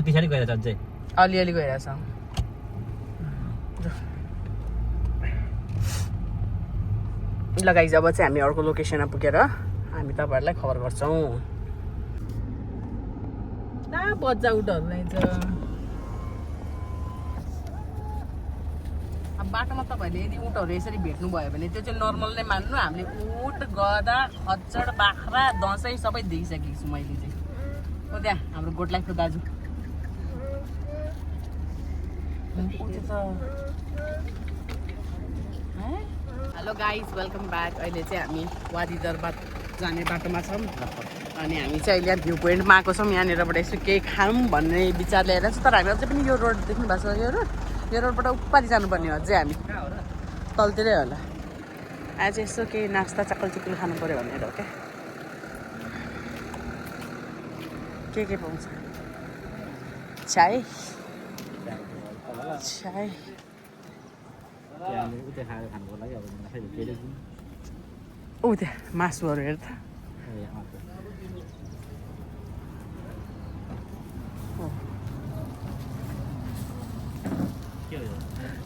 पछाडि गएर अझै अलिअलि गइरहेछ ल गाइज अब चाहिँ हामी अर्को लोकेसनमा पुगेर हामी तपाईँहरूलाई खबर गर्छौँ बच्चा उठहरू रहेछ अब बाटोमा तपाईँहरूले यदि उठहरू यसरी भेट्नुभयो भने त्यो चाहिँ नर्मल नै मान्नु हामीले उठ गधा खच्चड बाख्रा दसैँ सबै देखिसकेको छु मैले चाहिँ हो त्यहाँ हाम्रो गोट लाइफको दाजु हेलो गाइज वेलकम ब्याक अहिले चाहिँ हामी वादी दरबार जाने बाटोमा छौँ अनि हामी चाहिँ अहिले भ्यू पोइन्टमा आएको छौँ यहाँनिरबाट यसो केही खाऊँ भन्ने विचार ल्याएर छ तर हामी अझै पनि यो रोड देख्नु भएको छ यो रोडबाट उपाधि जानुपर्ने हो अझै हामी तलतिरै होला आज यसो केही नास्ता चक्कल चुक्कल खानु पऱ्यो भनेर हो क्या के पाउँछ चाय चाय ऊ त्यहाँ मासुहरू हेर त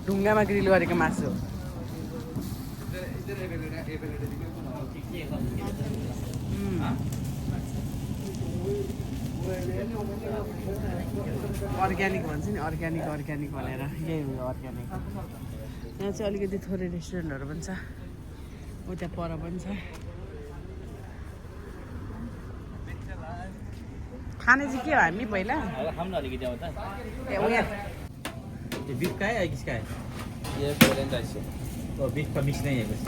ढुङ्गामा ग्रिल गरेको मासु अर्ग्यानिक भन्छ नि अर्ग्यानिक भनेर यही हो अर्ग्यानिक यहाँ चाहिँ अलिकति थोरै रेस्टुरेन्टहरू पनि छ उता पर पनि छ खाने चाहिँ के हो हामी पहिला ए उयो बीफ का है किसका है ये कोरियन राइस है तो बीफ का मिक्स नहीं है बस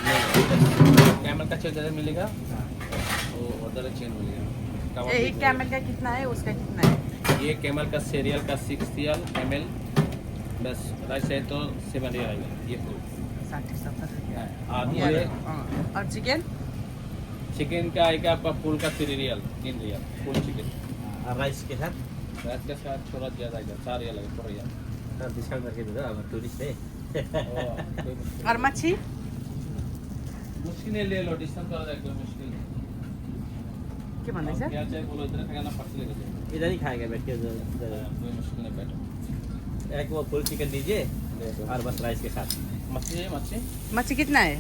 कैमल का चेन मिलेगा वो उधर चेन मिलेगा ये एक कैमल का कितना है उसका कितना है ये कैमल का सीरियल का 6 ml बस राइस है तो 7 आएगा ये फुल 60-70 और ये और चिकन चिकन का आएगा आपका फुल का 3 रियल 3 रियल फुल चिकन और राइस के साथ राइस के साथ थोड़ा ज़्यादा आएगा 4 रियल आएगा 4 रियल डिस्काउंट करके दे दो हम टूरिस्ट है और मच्छी मुश्किल है ले लो डिस्काउंट कर दो एकदम मुश्किल के भन्दैछ क्या चाहिए बोलो इधर खाना फट लेगा इधर ही खाएगा बैठ के कोई मुश्किल नहीं बैठो एक वो फुल चिकन दीजिए और बस राइस के साथ मच्छी है मच्छी मच्छी कितना है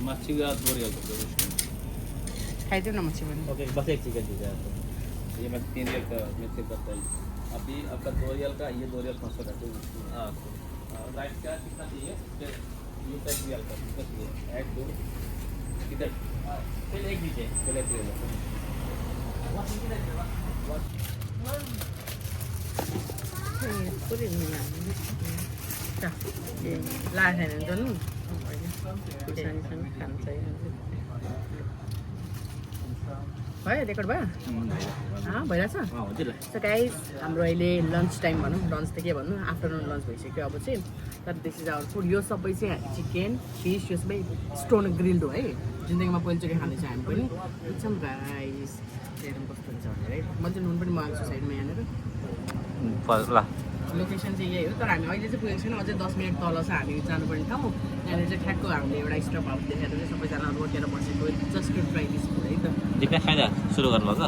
मच्छी का 2 रियल कर दो खाइदिउँ न मच्छी पनि ओके बस एक चिकन दीजिए आपको ये मैं 3 रियल का मिक्स करता हूँ अभी आपका 2 रियल का ये 2 रियल 500 का कोई मुश्किल नहीं हाँ राइस का कितना चाहिए ये 10 रियल का कितना चाहिए एक दो किधर फिर एक दीजिए चलो 1 रियल लाग्दैन जानु भयो रेकर्ड भयो भइरहेछ सो गाइज हाम्रो अहिले लन्च टाइम भनौँ लन्च त के भन्नु आफ्टरनुन लन्च भइसक्यो अब चाहिँ तर दिस इज आवर फुड यो सबै चाहिँ चिकन फिस यो सबै स्टोन ग्रिल्ड हो है जिन्दगीमा पहिलोचोटि खाँदैछ हामी पनि एकदम गाइस हेरौँ कस्तो हुन्छ भनेर है मैले चाहिँ नुन पनि मगाएको छु साइडमा यहाँनिर ल लोकेसन चाहिँ यही हो तर हामी अहिले चाहिँ पुगेको छैनौँ अझै 10 मिनट तल छ हामी जानुपर्ने ठाउँ यहाँनिर चाहिँ ठ्याक्क हामीले एउटा स्टप हाउस देखेर चाहिँ सबैजना रोटेर बसेको just to try this food है त दिपा खाइदा सुरु गर्नुभएको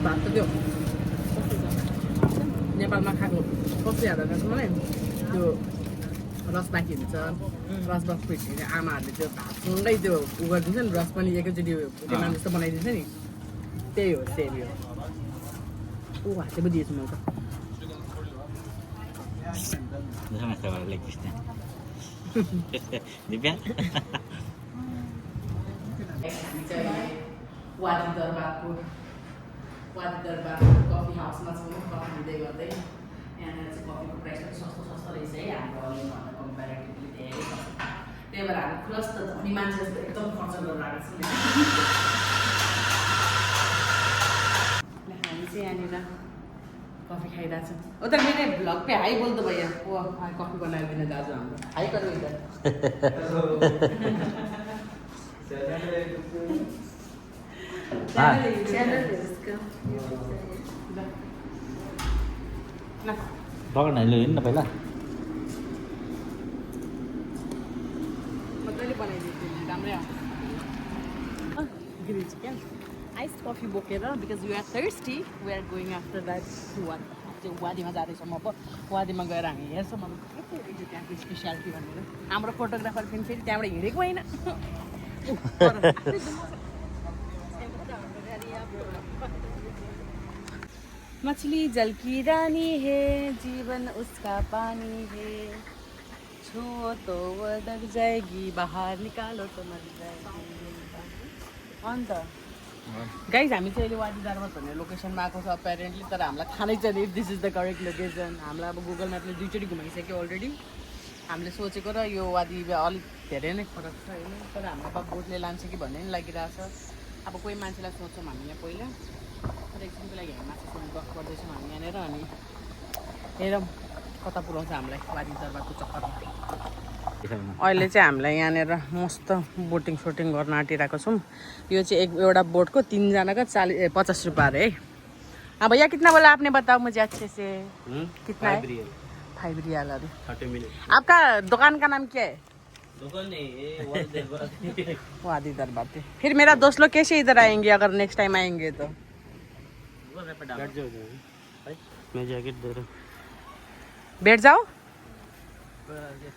भात त त्यो नेपालमा खाएको कस्तो याद आउँछ मलाई त्यो रस बाँकी हुन्छ रस बस्ने आमाहरूले त्यो भातसँगै त्यो उ गरिदिन्छ नि रस पनि एकैचोटि उटेमा जस्तो बनाइदिन्छ नि त्यही हो सेम यो ऊ हाते पो दिएछु मैले त लेग पिस दिव्या वादी दरबारको कफी हाउसमा छौँ कफी हुँदै गर्दै यहाँनिर चाहिँ कफीको प्राइस पनि सस्तो रहेछ है हाम्रो अलिभन्दा कम्पेरिटिभली धेरै सस्तो त्यही भएर हामी प्लस त धनी मान्छे जस्तो एकदम खर्च गरेर आएको छौँ हामी चाहिँ यहाँनिर कफी खाइरहेको छौँ ओ त मेरो भ्लग पे हाई बोल दो भैया वो कफी बनाएर दिने दाजु हाम्रो हाई करो इधर पकड नहीं लिनु न पहिला मजाले बनाइदिन्छु राम्रै ग्रिल चिकन आइस कफी बोकेर because you are thirsty we are going after that to त्यो वादीमा जाँदैछौँ अब वादीमा गएर हामी हेर्छौँ अब के के रहेछ त्यहाँको स्पेसियालिटी भनेर हाम्रो फोटोग्राफर पनि फेरि त्यहाँबाट हिँडेको होइन मछली जल की रानी है जीवन उसका पानी है छुओ तो वो डर जाएगी बाहर निकालो तो मर जाएगी अन्त गाइज हामी चाहिँ अहिले वादी दरबार भन्ने लोकेसनमा आएको छ अपेरेन्टली, तर हामीलाई थाहै छैन if this is the correct location. हामीलाई अब गुगल म्यापले दुईचोटि घुमाइसक्यो अलरेडी। हामीले सोचेको र यो वादी अलिक धेरै नै फरक छ होइन, तर हाम्रो अब बोटले लान्छ कि भन्ने नि लागिरहेछ। अब कोही मान्छेलाई सोध्छौँ हामी यहाँ पहिला, तर एकछिनको लागि हामी मान्छेसँग गफ गर्दैछौँ हामी यहाँनिर, अनि हेरौँ कता पुऱ्याउँछ हामीलाई वादी दरबारको चक्करमा। अहिले चाहिँ हामीलाई यहाँनिर मस्त बोटिङ सोटिङ गर्न आँटिरहेको छौँ। यो चाहिँ एउटा बोटको 3 जनाको 50 रुपये अरे है। अब यहाँ कितना बोला आपने, बताओ मुझे अच्छे से। कितना है? 5 रियाल अरे। 30 मिनट। आपका दुकान का नाम क्या है? दुकान नहीं है, वादी दरबार। फिर मेरा दोस्त लोग कैसे इधर आएंगे अगर नेक्स्ट टाइम आएंगे तो? बैठ जाओ मैं जैकेट दे रहा हूँ। बैठ जाओ।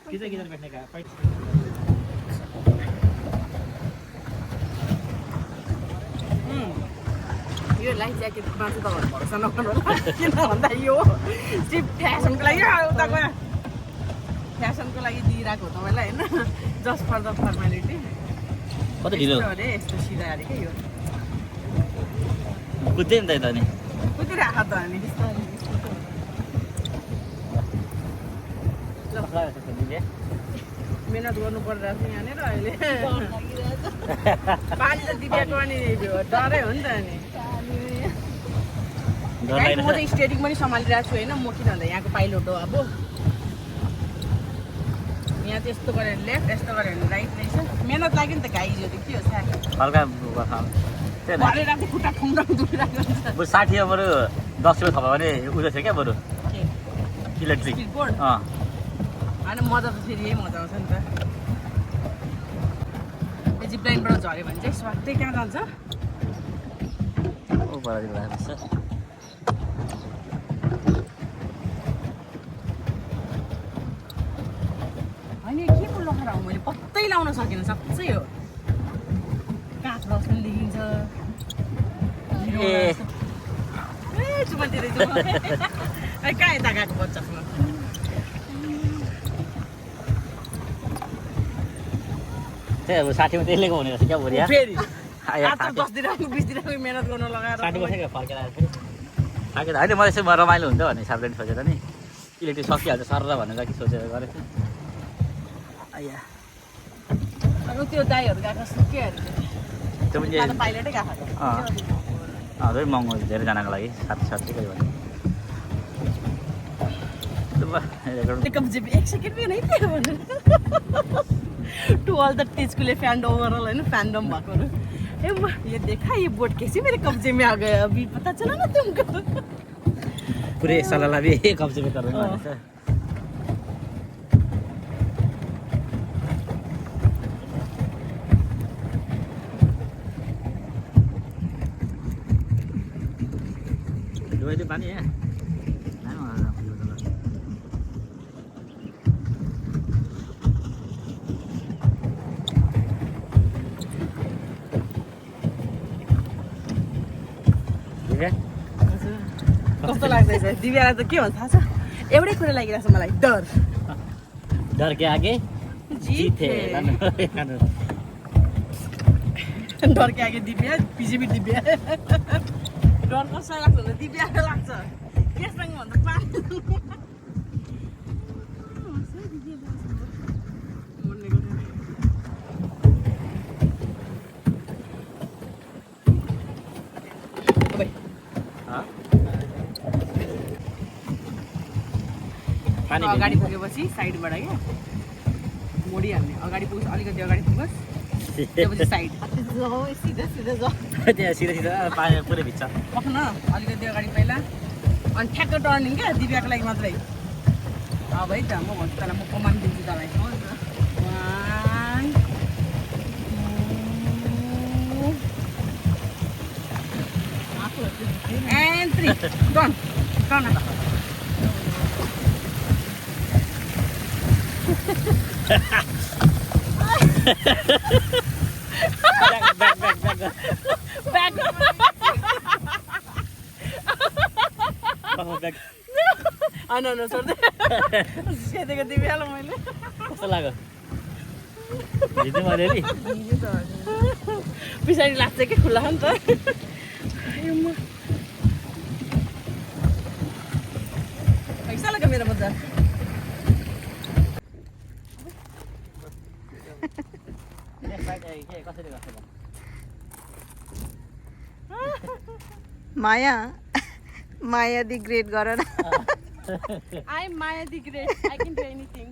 किधर किधर बैठने का है? यो लाइफ ज्याकेटमा चाहिँ तपाईँहरू भरोसा नगर्नु होला, किन भन्दा यो सिर्फ फ्यासनको लागि उताको फ्यासनको लागि दिइरहेको हो तपाईँलाई होइन, जस्ट फर द फर्मालिटी। कति ढिलो अरे यस्तो सिधा अरे क्या यो कुद्दै नि त यता नि कुदिरहेको त अनि मेहनत गर्नु परिरहेको छ यहाँनिर अहिले। पानी त दिदिएको अनि डरै हो नि त अनि। म चाहिँ स्टेटिङ पनि सम्हालिरहेको छु होइन, म किन भन्दा यहाँको पाइलट हो। अब यहाँ चाहिँ यस्तो गऱ्यो भने लेफ्ट, यस्तो गऱ्यो भने राइट रहेछ। मेहनत लाग्यो नि त गाइजहरू के हो साग हल्का भरेर चाहिँ खुट्टा ठुङ्गा दुखिरहेको हुन्छ। बरु 60 हो बरु 10 रुपियाँ थप्यो भने उयो छ क्या बरु इलेक्ट्रिक। स्पिडबोर्ड होइन मजा त फेरि यही मजा आउँछ नि त। यो जिप लाइनबाट झऱ्यो भने चाहिँ स्वाटै कहाँ जान्छ? होइन के पो लगाएर आउँ मैले, पत्तै लाउन सकिनँ साँच्चै हो। काठ लस पनि देखिन्छ चुमातिर कहाँ यता गएको बच्चासँग त्यही अब 60 मा त्यसले हुने रहेछ क्या बुढिया। फेरि 10 दिन 20 दिन मेहनत गर्न लगाएर 60 वर्षको फर्केर आएर फेरि थाकेर होइन मलाई चाहिँ रमाइलो हुन्छ भन्ने हिसाबले नि सोचेर नि इलेक्ट्रिक सकिहाल्छ सर भनेर कि सोचेर गरेको थिएँ। आया अब त्यो दाइहरू गएको सुक्यो अरे त्यो पनि पाइलटै गएको धेरै महँगो धेरैजनाको लागि 60 कोही भने एक सेकेन्ड भी नहीं थे टू ऑल द टीचकुले फैंड ओवरऑल है ना फैंडम भागोरु ये देखा ये बोट कैसे मेरे कब्जे में आ गया अभी पता चला ना तुमको पूरे सलाला भी कब्जे में कर रहे हैं दो तो पानी है कस्तो लाग्दैछ दिव्यालाई त के भन्छ थाहा छ एउटै कुरा लागिरहेछ मलाई डर डर के आगे जीत है डर के आगे दिव्या पछि भी दिव्या डर कसलाई लाग्छ भने दिव्यालाई लाग्छ केसँग भन्दा पानी अगाडि पुगेपछि साइडबाट क्या मोडिहाल्ने अगाडि पुग्छ अलिकति अगाडि पुगोस् त्यसपछि साइड सीधा सीधा जाऊ त्यहाँ सिधा सिधा पानी पुरै भित्र पख्न अलिकति अगाडि पहिला अनि ठ्याक्क टर्निङ क्या दिव्याको लागि मात्रै अब है त म भन्छु तँलाई म कमान्ड दिन्छु तँलाई एन्ड 3 टर्न टर्न न छोड्दै सेदेको दिव्यालाई मैले कस्तो लाग्यो भिज्नु मैले नि पछाडि लाग्छ क्या खुला हो नि त पैसा लाग्यो मेरो बजार कसरी गर्छ माया दि ग्रेट गर न I am Maya the great I can do anything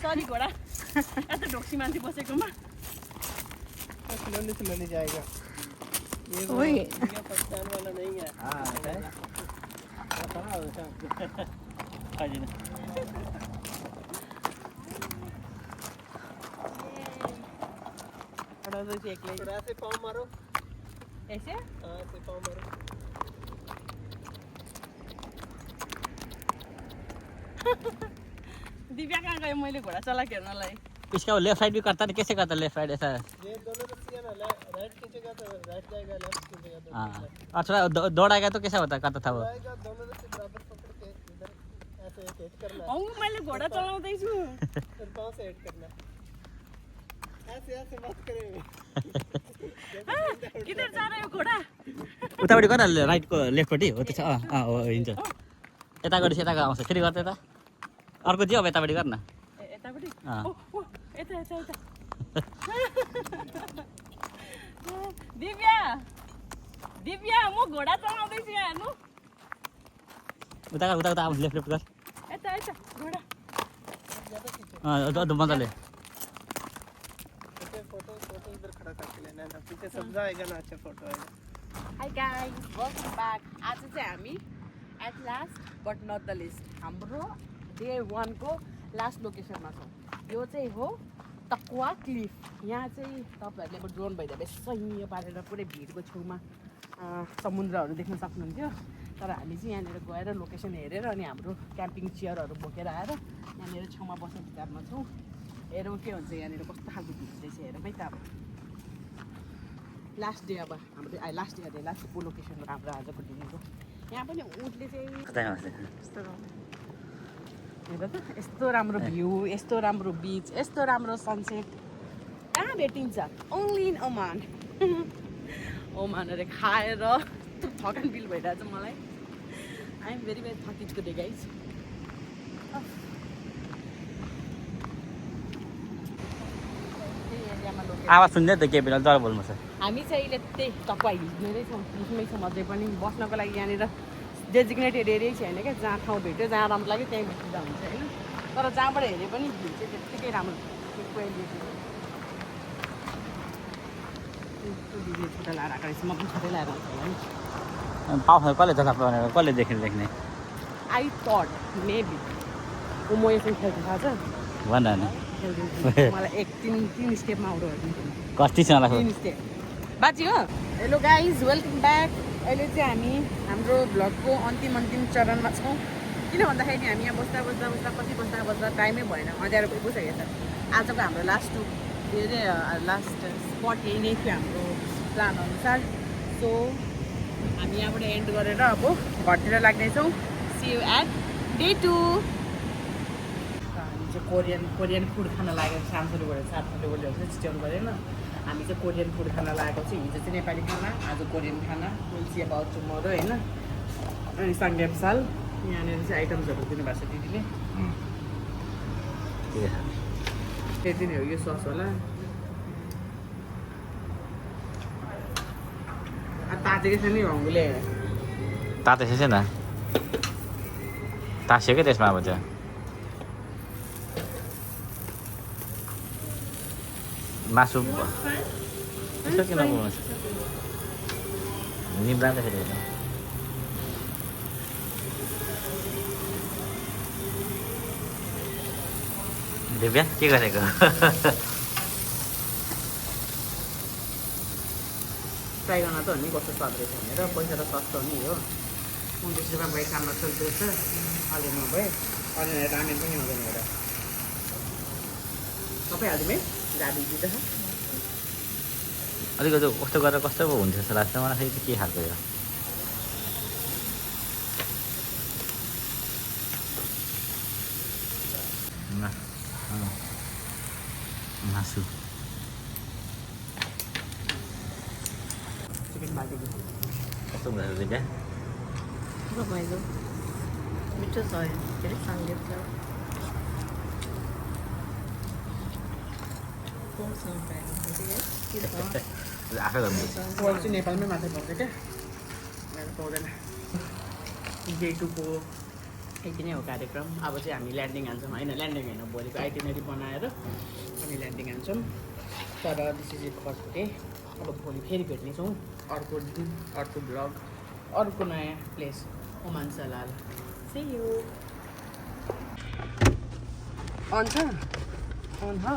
सरी घोडा यस्तो ढोक्सी मान्छे बसेकोमा स्लोली जाएगा ओए ये पहचान वाला नहीं है थोड़ा से पाँव मारो ऐसे हाँ से पाँव मारो दिव्या कहाँ गयो मैले घोडा चलाएको हेर्नलाई इसका लेफ्ट साइड भी करता है कैसे करता है लेफ्ट साइड ऐसा ये दोनों रस्सियाँ ना राइट खींचेगा तो राइट जाएगा लेफ्ट खींचेगा तो हाँ और थोड़ा दौड़ाएगा तो कैसा होता करता था वो जाएगा दोनों रस्सी बराबर पकड़ के इधर ऐसे हिट करना औ मैले घोडा चलाउँदैछु फिर पाँव से हिट करना ऐसे ऐसे मत करेंगे किधर जा रह्यो घोडा उतापट्टि गर न राइटको लेफ्टपट्टि हो त्यसो हो हिँड्छ यता गरी यता आउँछ फेरि गर्दा यता अर्को दियो अब यतापट्टि गर न यतापट्टि अँ। ओ यता यता यता दिव्या दिव्या म घोडा चलाउँदैछु यहाँ हेर्नु उता उता उता आउँछ लेफ्ट लेफ्ट गर यता यता घोडा मजाले फोटो फोटो इधर खड़ा करके लेना ना पीछे सब्जा आएगा ना अच्छा फोटो आएगा हाई गाइस वेलकम ब्याक आज चाहिँ हामी at last but not the least हाम्रो डे 1 को लास्ट लोकेसनमा छौँ यो चाहिँ हो तक्वा क्लिफ यहाँ चाहिँ तपाईँहरूले अब ड्रोन भइदिएर सैन्य पारेर पुरै भिडको छेउमा समुद्रहरू देख्न सक्नुहुन्थ्यो तर हामी चाहिँ यहाँनिर गएर लोकेसन हेरेर अनि हाम्रो क्याम्पिङ चेयरहरू बोकेर आएर यहाँनिर छेउमा बस्ने विचारमा छौँ हेरौँ के हुन्छ यहाँनिर कस्तो खालको भिड रहेछ हेरौँ है त अब लास्ट डे अब हाम्रो लास्ट डे अरे लास्ट लोकेसन हो हाम्रो आजको दिनको यहाँ पनि उठले चाहिँ हेर त यस्तो राम्रो भ्यू यस्तो राम्रो बिच यस्तो राम्रो सनसेट कहाँ भेटिन्छ ओन्ली इन ओमान ओमानहरू खाएर थकान फिल भइरहेछ मलाई आई एम भेरी भेरी थकिट टुडे गाइज आवाज सुन्दै त के बेला जरा बोल्नु छ हामी चाहिँ अहिले त्यही तपाईँ हिँड्नै छौँ हिँड्नै छौँ अझै पनि बस्नको लागि यहाँनिर डेजिग्नेटेड एरियै छैन क्या जहाँ ठाउँ भेट्यो जहाँ राम्रो लाग्यो त्यहीँ बस्दा हुन्छ होइन तर जहाँबाट हेरे पनि भ्यू चाहिँ त्यत्तिकै राम्रो छुट्टा लगाएर आएको रहेछ म पनि छुट्टै लगाएर आउँछु होला नि पाउँछ कसले जता भनेर कसले देख्ने आई थट मेबी म यसरी खेल्छु थाहा छ भन न खेलिदिन्छु मलाई तिन स्टेपमा आउट गरिदिन्छु कति छ लाग्छ 3 स्टेप बाजी हो हेलो गाइज वेलकम ब्याक अहिले चाहिँ हामी हाम्रो भ्लगको अन्तिम चरणमा छौँ किन भन्दाखेरि हामी यहाँ बस्दा कति बस्दा टाइमै भएन अँध्यारो भइसकेको छ आजको हाम्रो लास्ट के अरे लास्ट स्पट यही नै थियो हाम्रो प्लान अनुसार सो हामी यहाँबाट एन्ड गरेर अब घरतिर लाग्नेछौँ सी यु एट डे 2 हामी चाहिँ कोरियन फुड खान लागेको सानोले बोलेको साथीले बोलेको चाहिँ स्टेम गरेन हामी चाहिँ कोरियन फुड खान लागेको चाहिँ हिजो चाहिँ नेपाली खाना आज कोरियन खाना विल सी अबाउट टुमरो होइन अनि सङ्गेप साल यहाँनिर चाहिँ आइटम्सहरू दिनुभएको छ दिदीले त्यति नै हो यो सस होला तातेको छ नि हङ्गुले तातो छ न तास्यो क्या त्यसमा अब चाहिँ मासु यसो किन बोल्नुहोस् निम्रान्छ फेरि दिव्या के गरेको ट्राई गर्न त हो नि कस्तो स्वाद रहेछ भनेर पैसा त सस्तो हो नि हो 29 रुपियाँ भए खाना चल्दैछ अलि नभए अलि रामेन पनि हुँदैन एउटा सबै हालिदिउँ है जाबी दिँदा अलिकति कस्तो गरेर कस्तो पो हुन्छ जस्तो लाग्छ मलाई फेरि के खालको यो मासु माथिको कस्तो हुँदो रहेछ बिहा रमाइलो मिठो छ के अरे सङ्गीत छ कोसँग पाएको के छ आफै गर्नु पोल चाहिँ नेपालमै मात्रै पाउँछ क्या यहाँ पाउँदैन डे 2 को यति नै हो कार्यक्रम अब चाहिँ हामी ल्यान्डिङ हान्छौँ होइन ल्यान्डिङ होइन भोलिको आइटिनरी बनाएर अनि ल्यान्डिङ हान्छौँ तर this is it for today अब भोलि फेरि भेट्नेछौँ अर्को दिन अर्को ब्लग अर्को नयाँ place Oman Salalah see you अन छ अन हो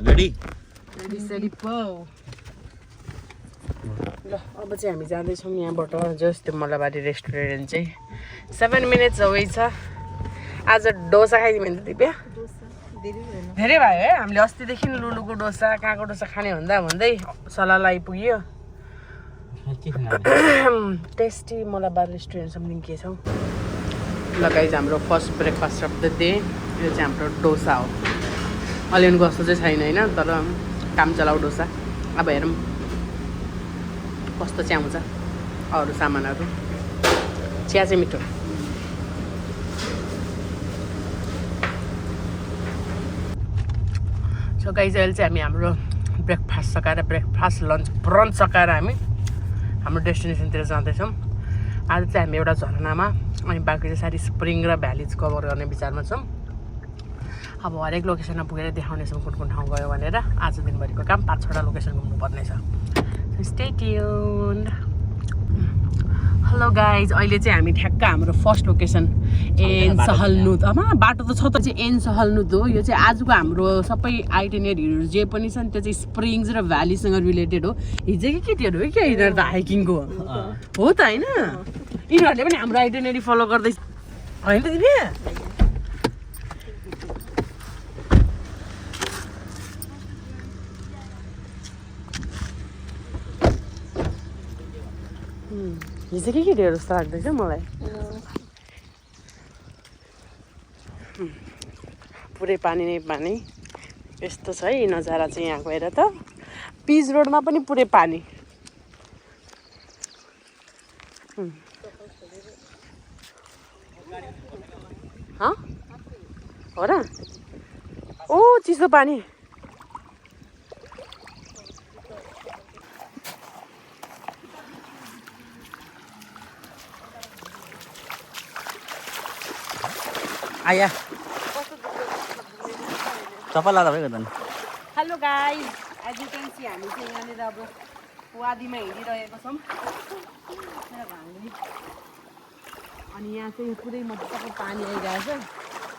रेडी रेडी पो ल अब चाहिँ हामी जाँदैछौँ यहाँबाट जस्ट त्यो मल्लबारी रेस्टुरेन्ट चाहिँ 7 मिनट्स अवे छ आज डोसा खाइदियो भने त दिव्या धेरै भयो है हामीले अस्तिदेखि लुलुको डोसा कहाँको डोसा खाने भन्दै सल्लाह आइपुग्यो टेस्टी मल्लबारी रेस्टुरेन्ट समथिङ के छ ल गाइज हाम्रो first breakfast of the day यो चाहिँ हाम्रो डोसा हो अलियन कस्तो चाहिँ छैन होइन तर काम चलाउ डोसा अब हेरौँ कस्तो चाहिँ आउँछ अरू सामानहरू चिया चाहिँ मिठो सो गाइज अहिले चाहिँ हामी हाम्रो ब्रेकफास्ट सकाएर ब्रेकफास्ट लन्च ब्रन्च सकाएर हामी हाम्रो डेस्टिनेसनतिर जाँदैछौँ आज चाहिँ हामी एउटा झरनामा अनि बाँकी चाहिँ सारी स्प्रिङ र भ्यालिज कभर गर्ने विचारमा छौँ अब हरेक लोकेसनमा पुगेर देखाउनेछौँ कुन कुन ठाउँ गयो भनेर आज दिनभरिको काम 5-6वटा लोकेसन घुम्नुपर्ने छ स्टे ट्युन्ड हेलो गाइज अहिले चाहिँ हामी ठ्याक्क हाम्रो फर्स्ट लोकेसन एन सहलनुत बाटो त छ त चाहिँ एन सहलनुत हो यो चाहिँ आजको हाम्रो सबै आइटिनरीहरू जे पनि छ नि त्यो चाहिँ स्प्रिङ्स र भ्यालीसँग रिलेटेड हो हिजोकै केटीहरू हो क्या यिनीहरू त हाइकिङको हो त होइन यिनीहरूले पनि हाम्रो आइटिनरी फलो गर्दैछ होइन त दिदी हिजो के केटीहरू जस्तो लाग्दैछ मलाई पुरै पानी नै पानी यस्तो छ है नजारा चाहिँ यहाँ गएर त पिच रोडमा पनि पुरै पानी हो र ओ चिसो पानी आया चप्पल लाँदा भयो त hello guys as you can see हामी चाहिँ यहाँनिर अब वादीमा हिँडिरहेको छौँ अनि यहाँ चाहिँ पुरै मजाको पानी आइरहेछ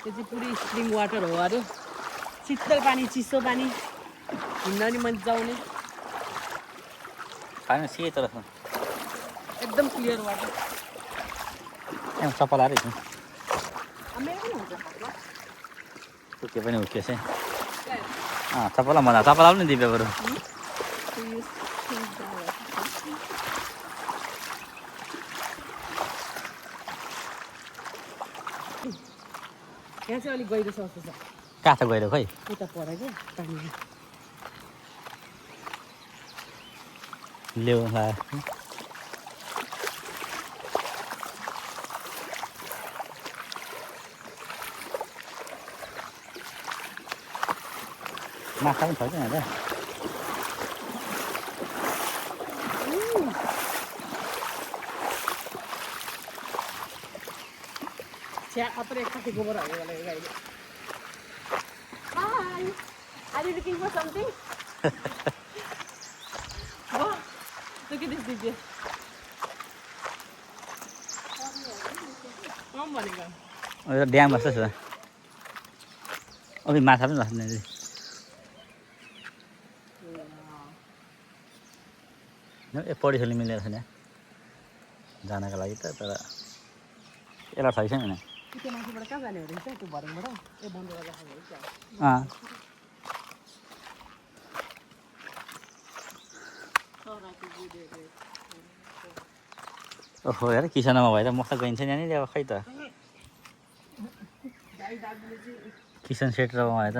त्यो चाहिँ पुरै स्प्रिङ वाटर हो अरे शीतल पानी चिसो पानी हिँड्न नि मजा आउने खान सेतो रहेछ एकदम क्लियर वाटर चप्पल आएर मेरो पनि हुन्छ खासमा के पनि उकिएछ चप्पल मजा चप्पल आउनु नि दिव्या बरु यहाँ चाहिँ अलिक गहिरो सस्तो छ कहाँ छ गहिरो खै उता पर क्या पानी ल्याउ माछा पनि छ क्या यहाँ त चिया अपने खाती गोबर हाल्ने वाला गाईले hi are you looking for something wow look at this Divya भनेको ड्याम जस्तो छ अघि माछा पनि लाग्छ पढिसले मिलेको छैन जानको लागि त तर यसलाई छैन छैन त्यो माथिबाट कहाँ जाने हो रहेछ त्यो भरङबाट ए बन्द गरेर राखेको हो क्या ओहो हेर किसानमा भएर मस्त गइन्छ यहाँनिर अब खै त किसान सेट र भए त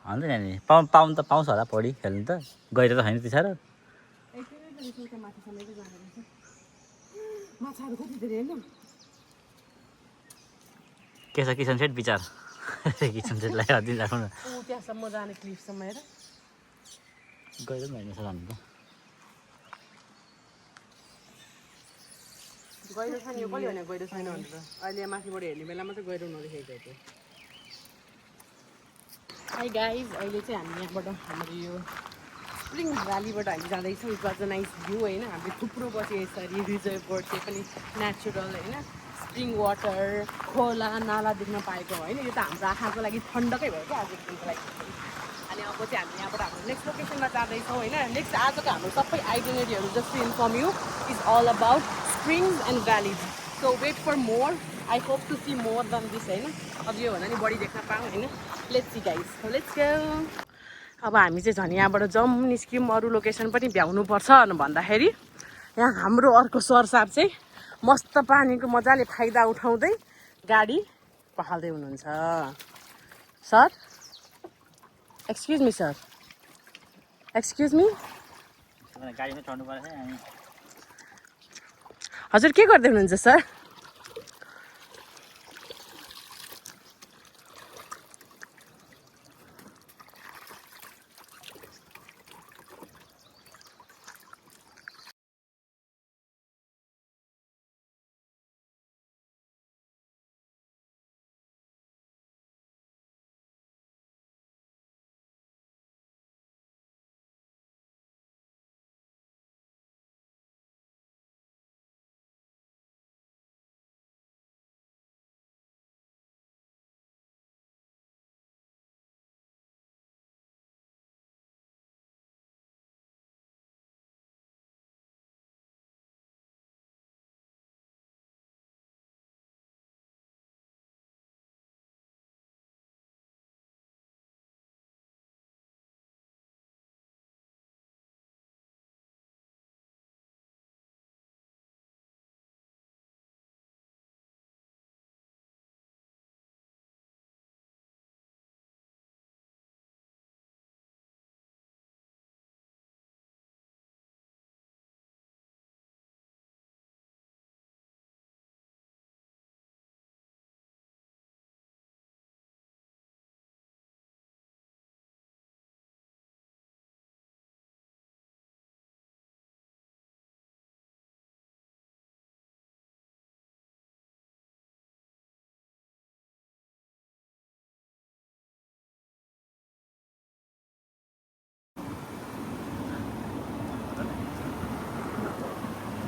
अन्त नि पाउनु त पाउँछ होला पौडी खेल्नु त गहिरो त छैन त्यति साह्रो माछाहरू कति धेरै होइन के छ किसन सेट विचार किसन सेटलाई अझै राखौँ न ऊ त्यहाँसम्म जाने क्लिफसम्म हेर गहिरो पनि होइन छ जानु त गहिरो छ नि यो कसले भने गहिरो छैन भनेर अहिले माथिबाट हेर्ने बेलामा चाहिँ गहिरो नदेखेको थियो हाई गाइज अहिले चाहिँ हामी यहाँबाट हाम्रो यो स्प्रिङ भ्यालीबाट हामी जाँदैछौँ it was a nice view होइन हामीले थुप्रो बस्यो यसरी रिजर्भबाट चाहिँ पनि नेचुरल होइन स्प्रिङ वाटर खोला नाला देख्न पाएको होइन यो त हाम्रो आँखाको लागि ठन्डकै भयो क्या आजको दिनको लागि अनि अब चाहिँ हामी यहाँबाट हाम्रो नेक्स्ट लोकेसनमा जाँदैछौँ होइन नेक्स्ट आजको हाम्रो सबै आइडेन्टिटीहरू just to inform you is all about springs and valleys so wait for more I hope to see more than this होइन अब यो भन्दा नि बढी देख्न पाऊँ होइन let's see guys let's go अब हामी चाहिँ झन् यहाँबाट जाउँ निस्क्यौँ अरू लोकेसन पनि भ्याउनुपर्छ भन्दाखेरि यहाँ हाम्रो अर्को सरसाब चाहिँ मस्त पानीको मजाले फाइदा उठाउँदै गाडी पखाल्दै हुनुहुन्छ sir excuse me sir excuse me गाडीमा चढ्नु पर्छ हामी हजुर के गर्दै हुनुहुन्छ सर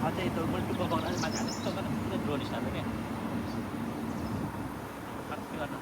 अझै त्यो गोल्टुको बनाएर मान्छे त्यस्तो गर्दा पुरै ड्रोन स्टाइलमा क्या कति गर्न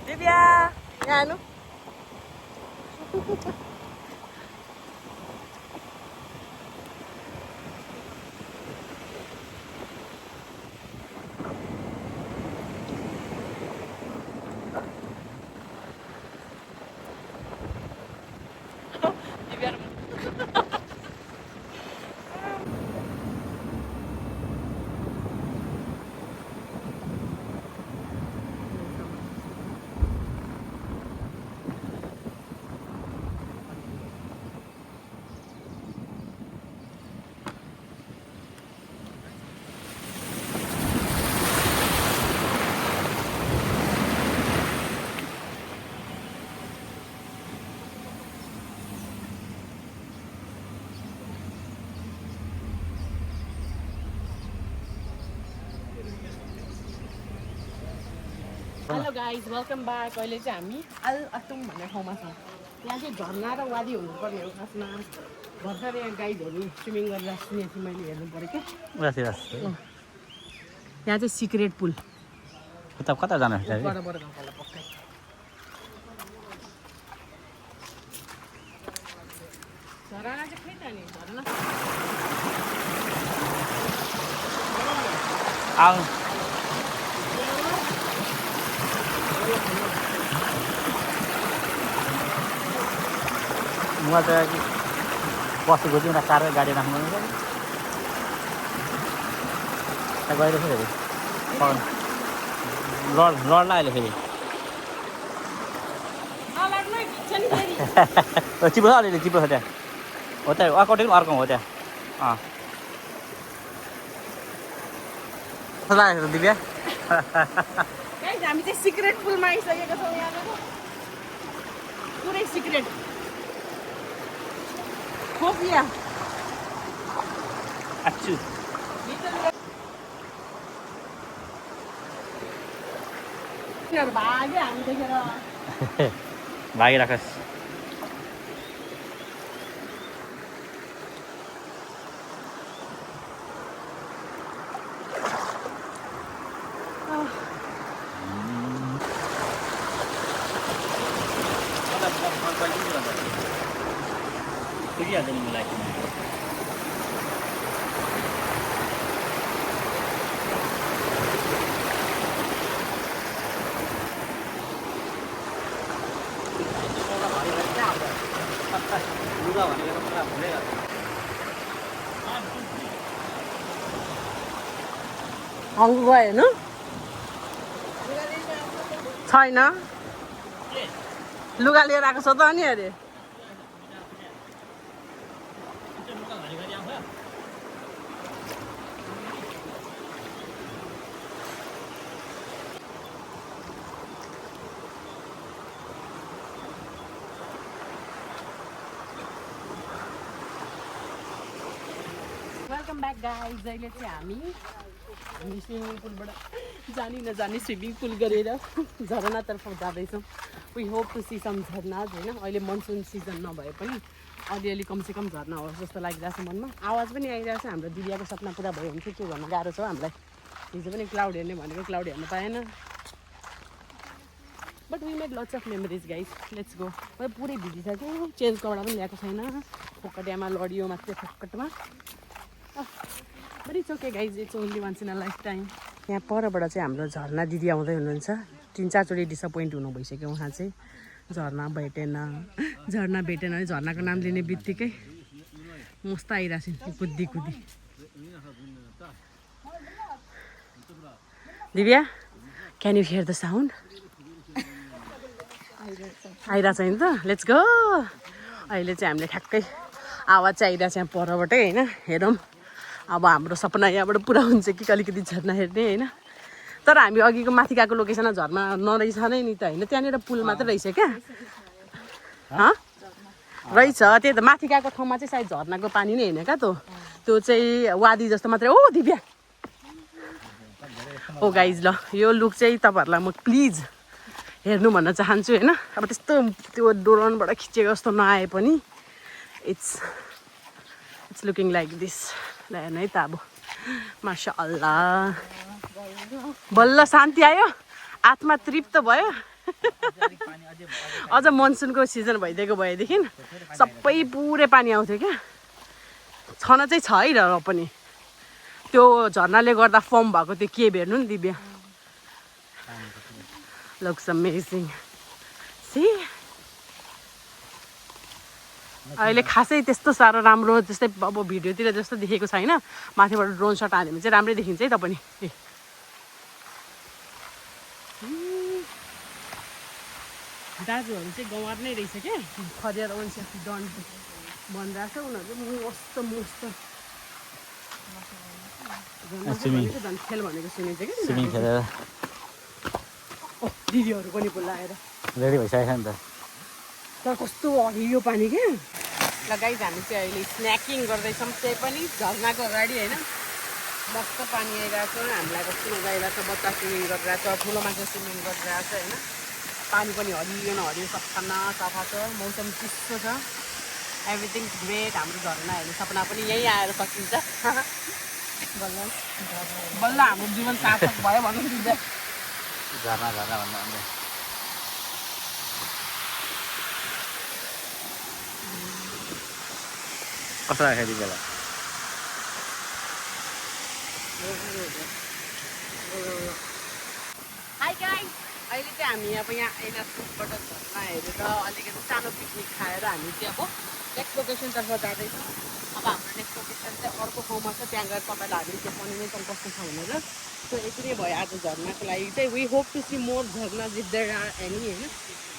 दिव्या यहाँ आनु हेलो गाइज वेलकम ब्याक अहिले चाहिँ हामी अल अटुङ भन्ने ठाउँमा छौँ यहाँ चाहिँ झर्ना र वादी हुनुपर्ने हो खासमा भर्खर यहाँ गाइडहरू स्विमिङ गरेर सुनेको थिएँ मैले हेर्नु पऱ्यो क्या यहाँ चाहिँ सिक्रेट पुल कता जानु बडा बडा गाउँला पक्कै झरना चाहिँ खै त नि झरना आउनु म त बसेको चाहिँ कार गाडी राख्नु गइरहेको फेरि लड्ला अहिले फेरि चिप्लो छ अलिअलि चिप्लो छ त्यहाँ हो त्यहाँ अकाउन्टिङ अर्को हो त्यहाँ कस्तो लागेको दिव्या हामी चाहिँ सिक्रेट पुलमा आइसकेको छौँ यहाँनिर पुरै सिक्रेट खोपिया आच्छु भाग्यो हामी देखेर भागिराखस् हङ्गु गयो हेर्नु छैन लुगा लिएर आएको छ त अनि अरे वेलकम ब्याक गाइज अहिले चाहिँ हामी स्विमिङ पुलबाट जानी नजानी स्विमिङ पुल गरेर झरनातर्फ जाँदैछौँ we hope to see some झरनाज होइन अहिले मनसुन सिजन नभए पनि अलिअलि कमसेकम झर्ना होस् जस्तो लागिरहेको छ मनमा आवाज पनि आइरहेको छ हाम्रो दिव्याको सपना पुरा भयो भने चाहिँ के भन्न गाह्रो छ हामीलाई हिजो पनि क्लाउड हेर्ने भनेको क्लाउड हेर्नु पाएन but we made lots of memories guys let's go मैले पुरै भिडिसक्यो चेन्ज कपडा पनि ल्याएको छैन फोकटियामा लडियो मात्रै फोकटमा but it's okay guys it's only once in a life time यहाँ परबाट चाहिँ हाम्रो झर्ना दिदी आउँदै हुनुहुन्छ 3-4 चोटि डिसपोइन्ट हुनु भइसक्यो उहाँ चाहिँ झर्ना भेटेन भने झर्नाको नाम लिने बित्तिकै मस्त आइरहेको छ कुद्दी कुद्दी Divya can you hear the sound आइरहेछ नि त लेट्स गो अहिले चाहिँ हामीले ठ्याक्कै आवाज चाहिँ आइरहेछ यहाँ परबाटै होइन हेरौँ अब हाम्रो सपना यहाँबाट पुरा हुन्छ कि अलिकति झर्ना हेर्ने होइन तर हामी अघिको माथि गएको लोकेसनमा झर्ना नरहेछ नै नि त होइन त्यहाँनिर पुल मात्रै रहेछ क्या रहेछ त्यही त माथि गएको ठाउँमा चाहिँ सायद झर्नाको पानी नै होइन क्या त्यो चाहिँ वादी जस्तो मात्रै ओ दिव्या ओ गाइज ल यो लुक चाहिँ तपाईँहरूलाई म प्लिज हेर्नु भन्न चाहन्छु होइन अब त्यस्तो त्यो ड्रोनबाट खिचेको जस्तो नआए पनि इट्स लुकिङ लाइक दिस ल हेर्नु है त अब माशाअल्लाह बल्ल शान्ति आयो आत्मा तृप्त भयो अझ मनसुनको सिजन भइदिएको भएदेखि सबै पुरै पानी आउँथ्यो क्या। छन चाहिँ छ है र पनि त्यो झर्नाले गर्दा फर्म भएको त्यो के हेर्नु नि दिव्या। Looks amazing. सी अहिले खासै त्यस्तो साह्रो राम्रो जस्तै अब भिडियोतिर जस्तो देखेको छैन। माथिबाट ड्रोन सट हाल्यो भने चाहिँ राम्रै देखिन्छ है त पनि। दाजुहरू चाहिँ गँवार नै रहेछ क्या। खरियार ओन्सेफ्टी डन्ट भनिरहेको छ उनीहरू मस्त मस्त झन् खेल भनेको सुनिन्छ कि स्विमिङ खेलेर दिदीहरू पनि बोलाएर रेडी भइसकेको छ नि त। तर कस्तो हरियो पानी क्या। ल गाइज हामी चाहिँ अहिले स्न्याकिङ गर्दैछौँ त्यही पनि झर्नाको अगाडि होइन। मस्त पानी आइरहेको छ हामीलाई कस्तो मजा आइरहेको छ। बच्चा स्विमिङ गरिरहेको छ ठुलो मान्छे स्विमिङ गरिरहेको छ होइन। पानी पनि हरियो न हरियो सफा छ। मौसम चिसो छ। Everything great. हाम्रो झर्ना हेर्ने सपना पनि यहीँ आएर सकिन्छ। बल्ल बल्ल हाम्रो जीवन सार्थक भयो भनौँ दिँदा। झर्ना झर्ना भन्दा कस्तो लाग्यो त्यति बेला? हाई गाइस, अहिले चाहिँ हामी अब यहाँ एना फुटबाट झर्ना हेरेर अलिकति सानो पिकनिक खाएर हामी चाहिँ अब नेक्स्ट लोकेसनतर्फ जाँदैछौँ। अब हाम्रो नेक्स्ट लोकेसन चाहिँ अर्को ठाउँमा छ। त्यहाँ गएर तपाईँलाई हामीले त्यो पनि नै कस्तो छ भनेर। सो यति नै भयो आज झर्नाको लागि चाहिँ। We hope to see more jharna if there are any होइन।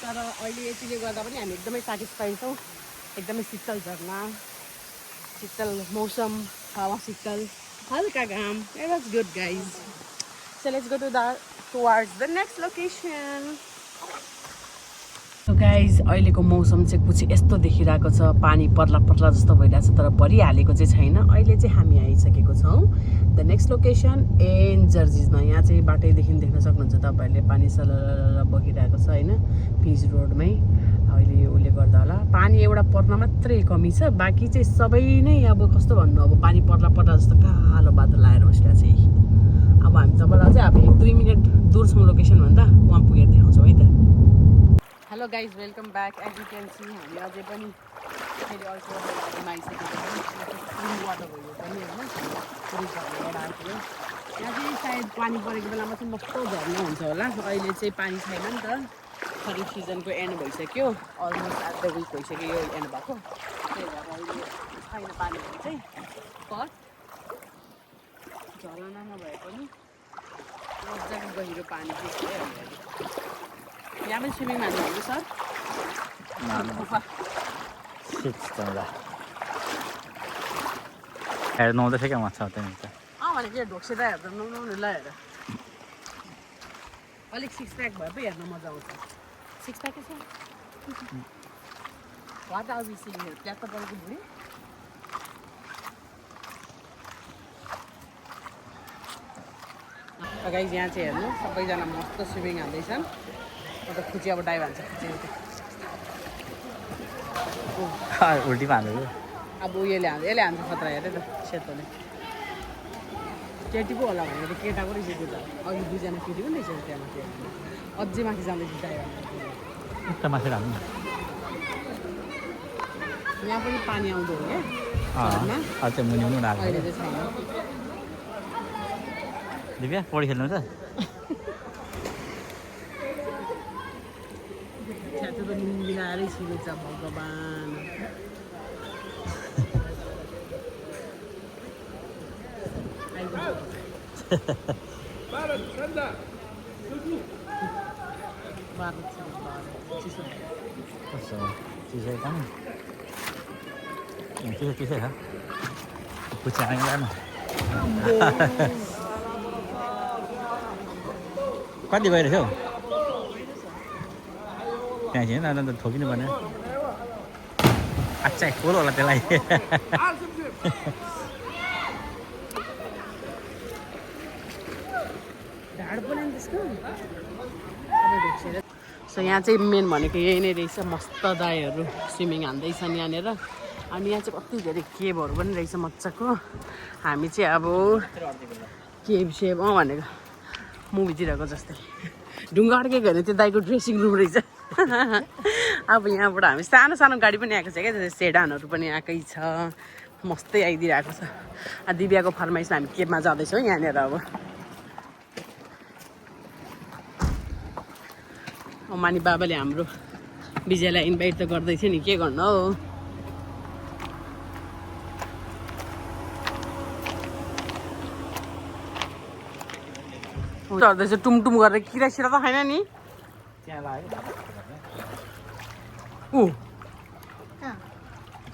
तर अहिले यतिले गर्दा पनि हामी एकदमै सेटिस्फाइड छौँ। एकदमै शीतल झर्ना, शीतल मौसम, हावा शीतल, हल्का घाम। It was good guys. So let's go towards the next location. So guys, अहिलेको मौसम चाहिँ कुछ यस्तो देखिरहेको छ। पानी पर्ला पर्ला जस्तो भइरहेको छ तर परिहालेको चाहिँ छैन। अहिले चाहिँ हामी आइसकेको छौँ द नेक्स्ट लोकेसन एन जर्जिसमा। यहाँ चाहिँ बाटैदेखि देख्न सक्नुहुन्छ तपाईँहरूले पानी सलल बगिरहेको छ होइन। पिच रोडमै अहिले उसले गर्दा होला पानी एउटा पर्न मात्रै कमी छ। बाँकी चाहिँ सबै नै अब कस्तो भन्नु अब पानी पर्ला पर्ला जस्तो कालो बादल आएर बसिरहेको छ। अब हामी तपाईँलाई चाहिँ अब 1-2 मिनट दूर छौँ लोकेसन भन्दा वहाँ पुगेर देखाउँछौँ है त। Hello guys, welcome back. As you can see हामी अझै पनि फेरि अर्को बाटोमा आइसकेको छौँ। वाटर भयो पनि होइन। पुरै झर्नाबाट आएको। यहाँ चाहिँ सायद पानी परेको बेलामा चाहिँ मस्त झर्ना हुन्छ होला। अहिले चाहिँ पानी छैन नि त। खरिफ सिजनको एन्ड भइसक्यो। अलमोस्ट एट द विक भइसक्यो यो एन्ड भएको। त्यही भएर अहिले छैन पानीहरू चाहिँ। पर झरना नभए पनि मजाको गहिरो पानी चाहिँ यहाँ पनि स्विमिङ हाल्नु भयो सर? हेर नुहाउँदै थियो क्या माछा त्यहाँनिर त। भनेको ढोक्सेर हेर्दा नुहाउनु ल हेर। अलिक सिक्स प्याक भए पो हेर्न मजा आउँछ। सिक्स प्याकै छ। What are we seeing here? Pack त परेको बुढी। गाइज यहाँ चाहिँ हेर्नु सबैजना मस्त स्विमिङ हाल्दैछन्। अन्त खुची अब डाइभ हान्छ। उल्टीमा हाल्नु अब यसले हान्छ खतरा हेरे त सेतोले। केटी पो होला भनेर केटाको रहेछ त्यो त। अघि 2जना केटी पनि रहेछ त्यहाँ माथि। अझै माथि जाँदैछ डाइभ हाल्नु। माथि हाल्नु। यहाँ पनि पानी आउँदो हो क्या। अझै मुनि हुनु अहिले चाहिँ छैन। दिव्या पौडी खेल्नु त? छ्याटो त मिलाएरै छिमेछ भगवान्। चिसो kan? चिसो ha? Pucang kan? कति गइरहेछ हौ? त्यहाँ चाहिँ न ठोकिनु पर्ने। अच्छा खोलो होला त्यसलाई। सो यहाँ चाहिँ मेन भनेको यही नै रहेछ। मस्त दाईहरू स्विमिङ हान्दैछन् यहाँनिर। अनि यहाँ चाहिँ कति धेरै केभहरू पनि रहेछ मजाको। हामी चाहिँ अब केभ सेभ भनेको मुभीतिरको जस्तै ढुङ्गा अड्केको होइन त्यो दाइको ड्रेसिङ रुम रहेछ अब यहाँबाट हामी सानो सानो गाडी पनि आएको छ क्या त्यो सेडानहरू पनि आएकै छ मस्तै आइदिइरहेको छ दिव्याको फरमाइसमा हामी केमा जाँदैछौँ यहाँनिर अब मानी बाबाले हाम्रो विजयलाई इन्भाइट त गर्दै थियो नि के गर्नु हो चढ्दैछ टुमटुम गरेर किरा सिरा त खाएन नि ऊ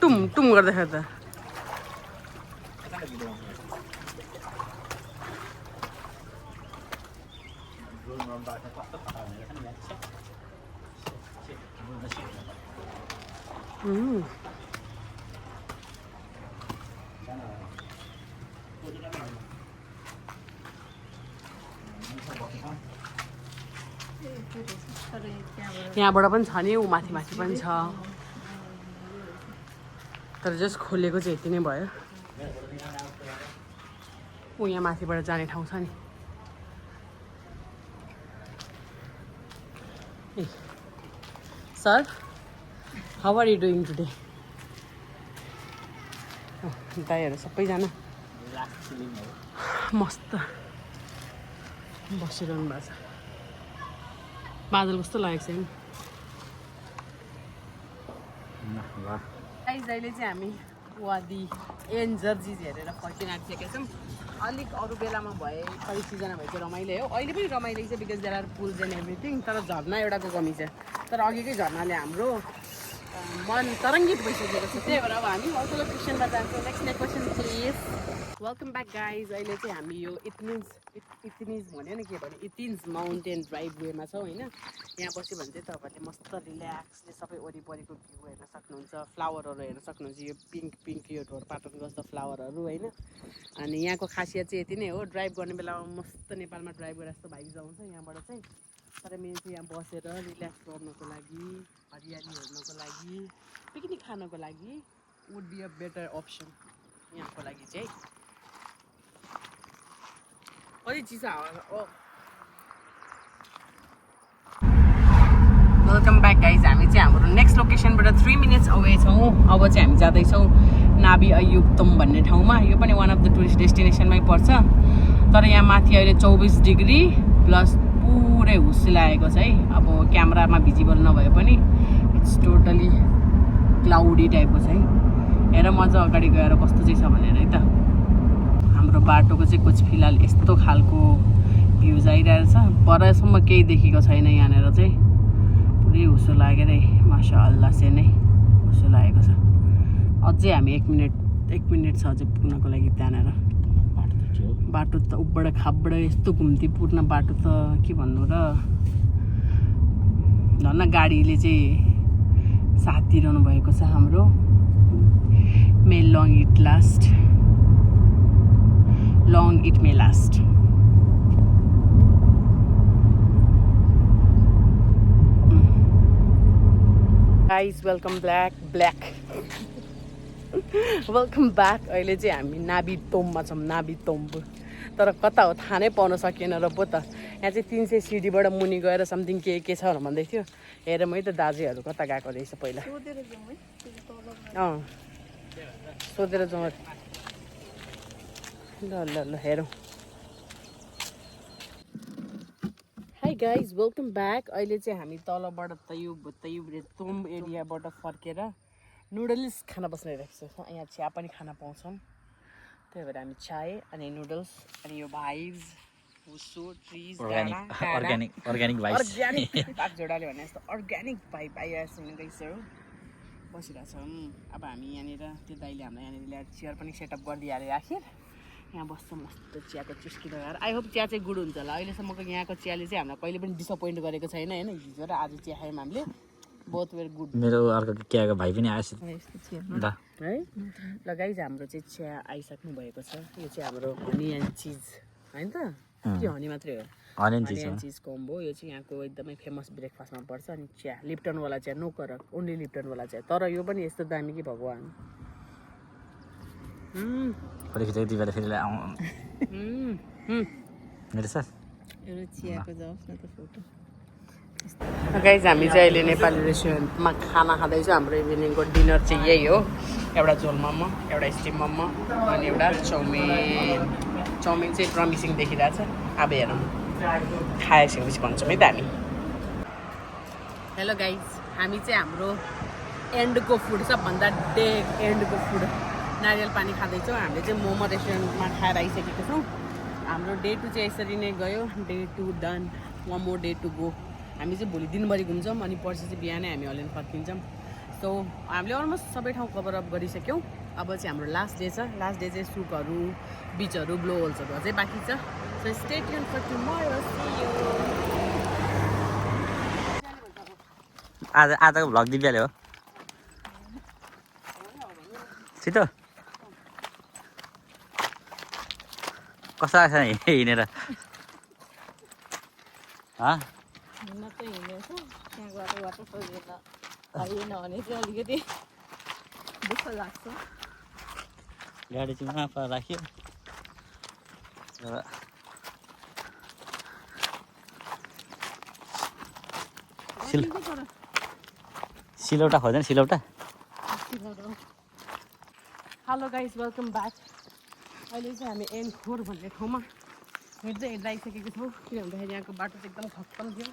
टुम टुम गर्दाखेरि त यहाँबाट पनि छ नि ऊ माथि माथि पनि छ तर जस्ट खोलेको चाहिँ यति नै भयो ऊ यहाँ माथिबाट जाने ठाउँ छ नि sir how are you doing today दाइहरू सबैजना मस्त बसिरहनु भएको छ बादल कस्तो लागेको छ नि अहिले चाहिँ हामी वादी एन्जर्जिज हेरेर फर्किन आइसकेका छौँ अलिक अरू बेलामा भए खै सिजना भए चाहिँ रमाइलो हो अहिले पनि रमाइलो छ because there are pools and everything तर झर्ना एउटाको कमी छ तर अघिकै झर्नाले हाम्रो मन तरङ्गित भइसकेको छ त्यही भएर अब हामी अर्को लोकेसनमा जान्छौँ next question please welcome back guys अहिले चाहिँ हामी यो इथनिज भन्यो नि के भन्यो इथिन्स माउन्टेन ड्राइभ वेमा छौँ होइन यहाँ बस्यो भने चाहिँ तपाईँहरूले मस्त रिल्याक्सले सबै वरिपरिको भ्यू हेर्न सक्नुहुन्छ फ्लावरहरू हेर्न सक्नुहुन्छ यो पिङ्क यो ढोरपाटनको जस्तो फ्लावरहरू होइन अनि यहाँको खासियत चाहिँ यति नै हो ड्राइभ गर्ने बेलामा मस्त नेपालमा ड्राइभ गरेर जस्तो भाइज आउँछ यहाँबाट चाहिँ तर मेन चाहिँ यहाँ बसेर रिल्याक्स गर्नको लागि हरियाली हेर्नको लागि पिकनिक खानको लागि would be a better option यहाँको लागि चाहिँ कति चिसो हावा वेलकम ब्याक गाइज हामी चाहिँ हाम्रो नेक्स्ट लोकेसनबाट 3 मिनट्स अवे छौँ अब चाहिँ हामी जाँदैछौँ नाबी अयुक्तम भन्ने ठाउँमा यो पनि वान अफ द टुरिस्ट डेस्टिनेसनमै पर्छ तर यहाँ माथि अहिले 24 डिग्री प्लस पुरै हुस्सिलाएको छ है अब क्यामेरामा भिजिबल नभए पनि इट्स टोटली क्लाउडी टाइपको छ है हेर म चाहिँ अगाडि गएर कस्तो चाहिँ छ भनेर है त हाम्रो बाटोको चाहिँ कुछ फिलहाल यस्तो खालको भ्युज आइरहेको छ परसम्म केही देखेको छैन यहाँनिर चाहिँ पुरै हुसो लागेर माशाअल्लाह से नै हुसो लागेको छ अझै हामी 1 मिनट छ अझै पुग्नको लागि त्यहाँनिर बाटो त उब्बाट खापबाट यस्तो घुम्ती पुर्न बाटो त के भन्नु र धन्न गाडीले चाहिँ साथ दिइरहनु भएको छ हाम्रो may long it may last guys welcome back अहिले चाहिँ हामी नाबी तोममा छौँ नाबी तोम तर कता हो थाहा नै पाउन सकिएन र पो त यहाँ चाहिँ 300 सिडीबाट मुनि गएर समथिङ के छ भन्दै थियो हेर मै त दाजुहरू कता गएको रहेछ पहिला सोधेर जाउँ ल हेरौँ हाई गाइज वेलकम ब्याक अहिले चाहिँ हामी तलबाट तयुब तोम एरियाबाट फर्केर नुडल्स खान बस्नेरहेको छ यहाँ चिया पनि खान पाउँछौँ त्यही भएर हामी चाय अनि नुडल्स अनि यो भाइब्स हुसो ट्रिज अर्ग्यानिक भाइब्स जोडाले भने जस्तो अर्ग्यानिक भाइब आइरहेको छ गाइसहरू बसिरहेछौँ अब हामी यहाँनिर त्यो दाइले हामीलाई यहाँनिर ल्याएर चियर पनि सेटअप गरिदिइहाल्यो आखिर यहाँ बस्छ मस्त चियाको चुस्की लगाएर आई होप चिया चाहिँ गुड हुन्छ होला अहिलेसम्मको यहाँको चियाले चाहिँ हामीलाई कहिले पनि डिसपोइन्ट गरेको छैन होइन हिजो र आज चिया खायौँ हामीले बोथ वेयर गुड मेरो अर्को चियाको भाइ पनि आएछ है लगाइज हाम्रो चाहिँ चिया आइसक्नु भएको छ यो चाहिँ हाम्रो हनी एन्ड चिज होइन त के हनी मात्रै हो हनी एन्ड चिज कम्बो यो चाहिँ यहाँको एकदमै फेमस ब्रेकफास्टमा पर्छ अनि चिया लिप्टनवाला चिया नो करक ओन्ली लिप्टनवाला चिया तर यो पनि यस्तो दामी कि भगवान् फेरि एउटा चियाको जाओस् न त फोटो गाइज हामी चाहिँ अहिले नेपाली रेस्टुरेन्टमा खाना खाँदैछौँ हाम्रो इभिनिङको डिनर चाहिँ यही हो एउटा झोल मोमो एउटा स्टिम मोमो अनि एउटा चाउमिन चाहिँ प्रमिसिङ देखिरहेछ अब हेरौँ खाइसकेपछि भन्छौँ है त हामी हेलो गाइज हामी चाहिँ हाम्रो एन्डको फुड सबभन्दा एन्डको फुड नारियल पानी खाँदैछौँ हामीले चाहिँ मोमो रेस्टुरेन्टमा खाएर आइसकेको छौँ हाम्रो डे 2 चाहिँ यसरी नै गयो day 2 done one more day to go हामी चाहिँ भोलि दिनभरि घुम्छौँ अनि पर्सि चाहिँ बिहानै हामी हलिन फर्किन्छौँ सो हामीले अलमोस्ट सबै ठाउँ कभर अप गरिसक्यौँ अब चाहिँ हाम्रो लास्ट डे छ लास्ट डे चाहिँ सुकहरू बिचहरू ब्लो होल्सहरू अझै बाँकी छ so stay tune for tomorrow see you आजको भ्लग दिव्याले हो छिटो कस्तो लाग्छ हिँडेर हिँड्न त हिँडेछ त्यहाँ गएर बाटो खोजेर हरिएन भने चाहिँ अलिकति दुःख लाग्छ गाडी चाहिँ वहाँ पर राख्यो सिलौटा खोज्दैन Silauta hello guys welcome back अहिले चाहिँ हामी एनखोर भन्ने ठाउँमा हिँड्दै हिँड्दै आइसकेको छौँ किन भन्दाखेरि यहाँको बाटो चाहिँ एकदम खप्पन थियो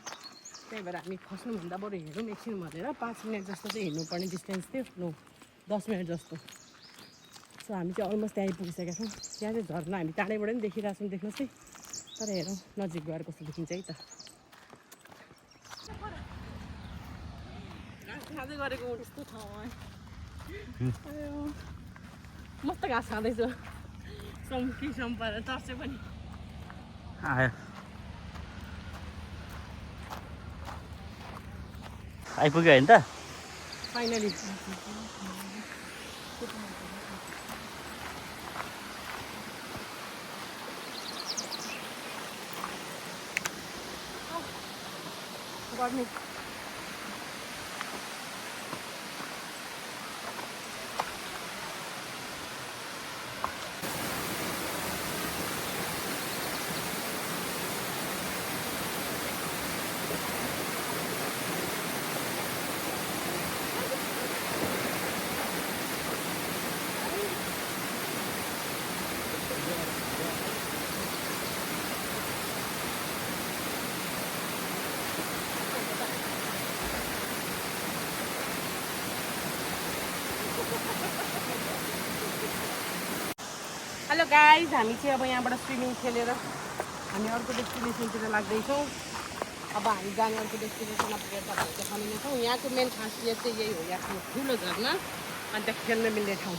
त्यही भएर हामी खस्नुभन्दा बरु हिँडौँ एकछिन भनेर 5 मिनट जस्तो चाहिँ हिँड्नुपर्ने डिस्टेन्स थियो 10 मिनट जस्तो सो हामी चाहिँ अलमोस्ट त्यहाँ आइपुगिसकेका छौँ त्यहाँ चाहिँ झर्ना हामी टाढैबाट पनि देखिरहेको छौँ देख्नुहोस् है तर हेरौँ नजिक गएर कस्तो देखिन्छ है त खाँदै गरेको यस्तो ठाउँमा मस्त घाँस खाँदैछु सम्की सम्पाएर तर्से पनि आयो आइपुग्यो होइन त फाइनली गर्ने हेलो गाइज हामी चाहिँ अब यहाँबाट स्विमिङ खेलेर हामी अर्को डेस्टिनेसनतिर लाग्दैछौँ अब हामी जाने अर्को डेस्टिनेसनमा पुगेर तपाईँहरू देखाउनेछौँ यहाँको मेन खासियत चाहिँ यही हो यहाँ ठुलो झर्ना अनि त्यहाँ खेल्न मिल्ने ठाउँ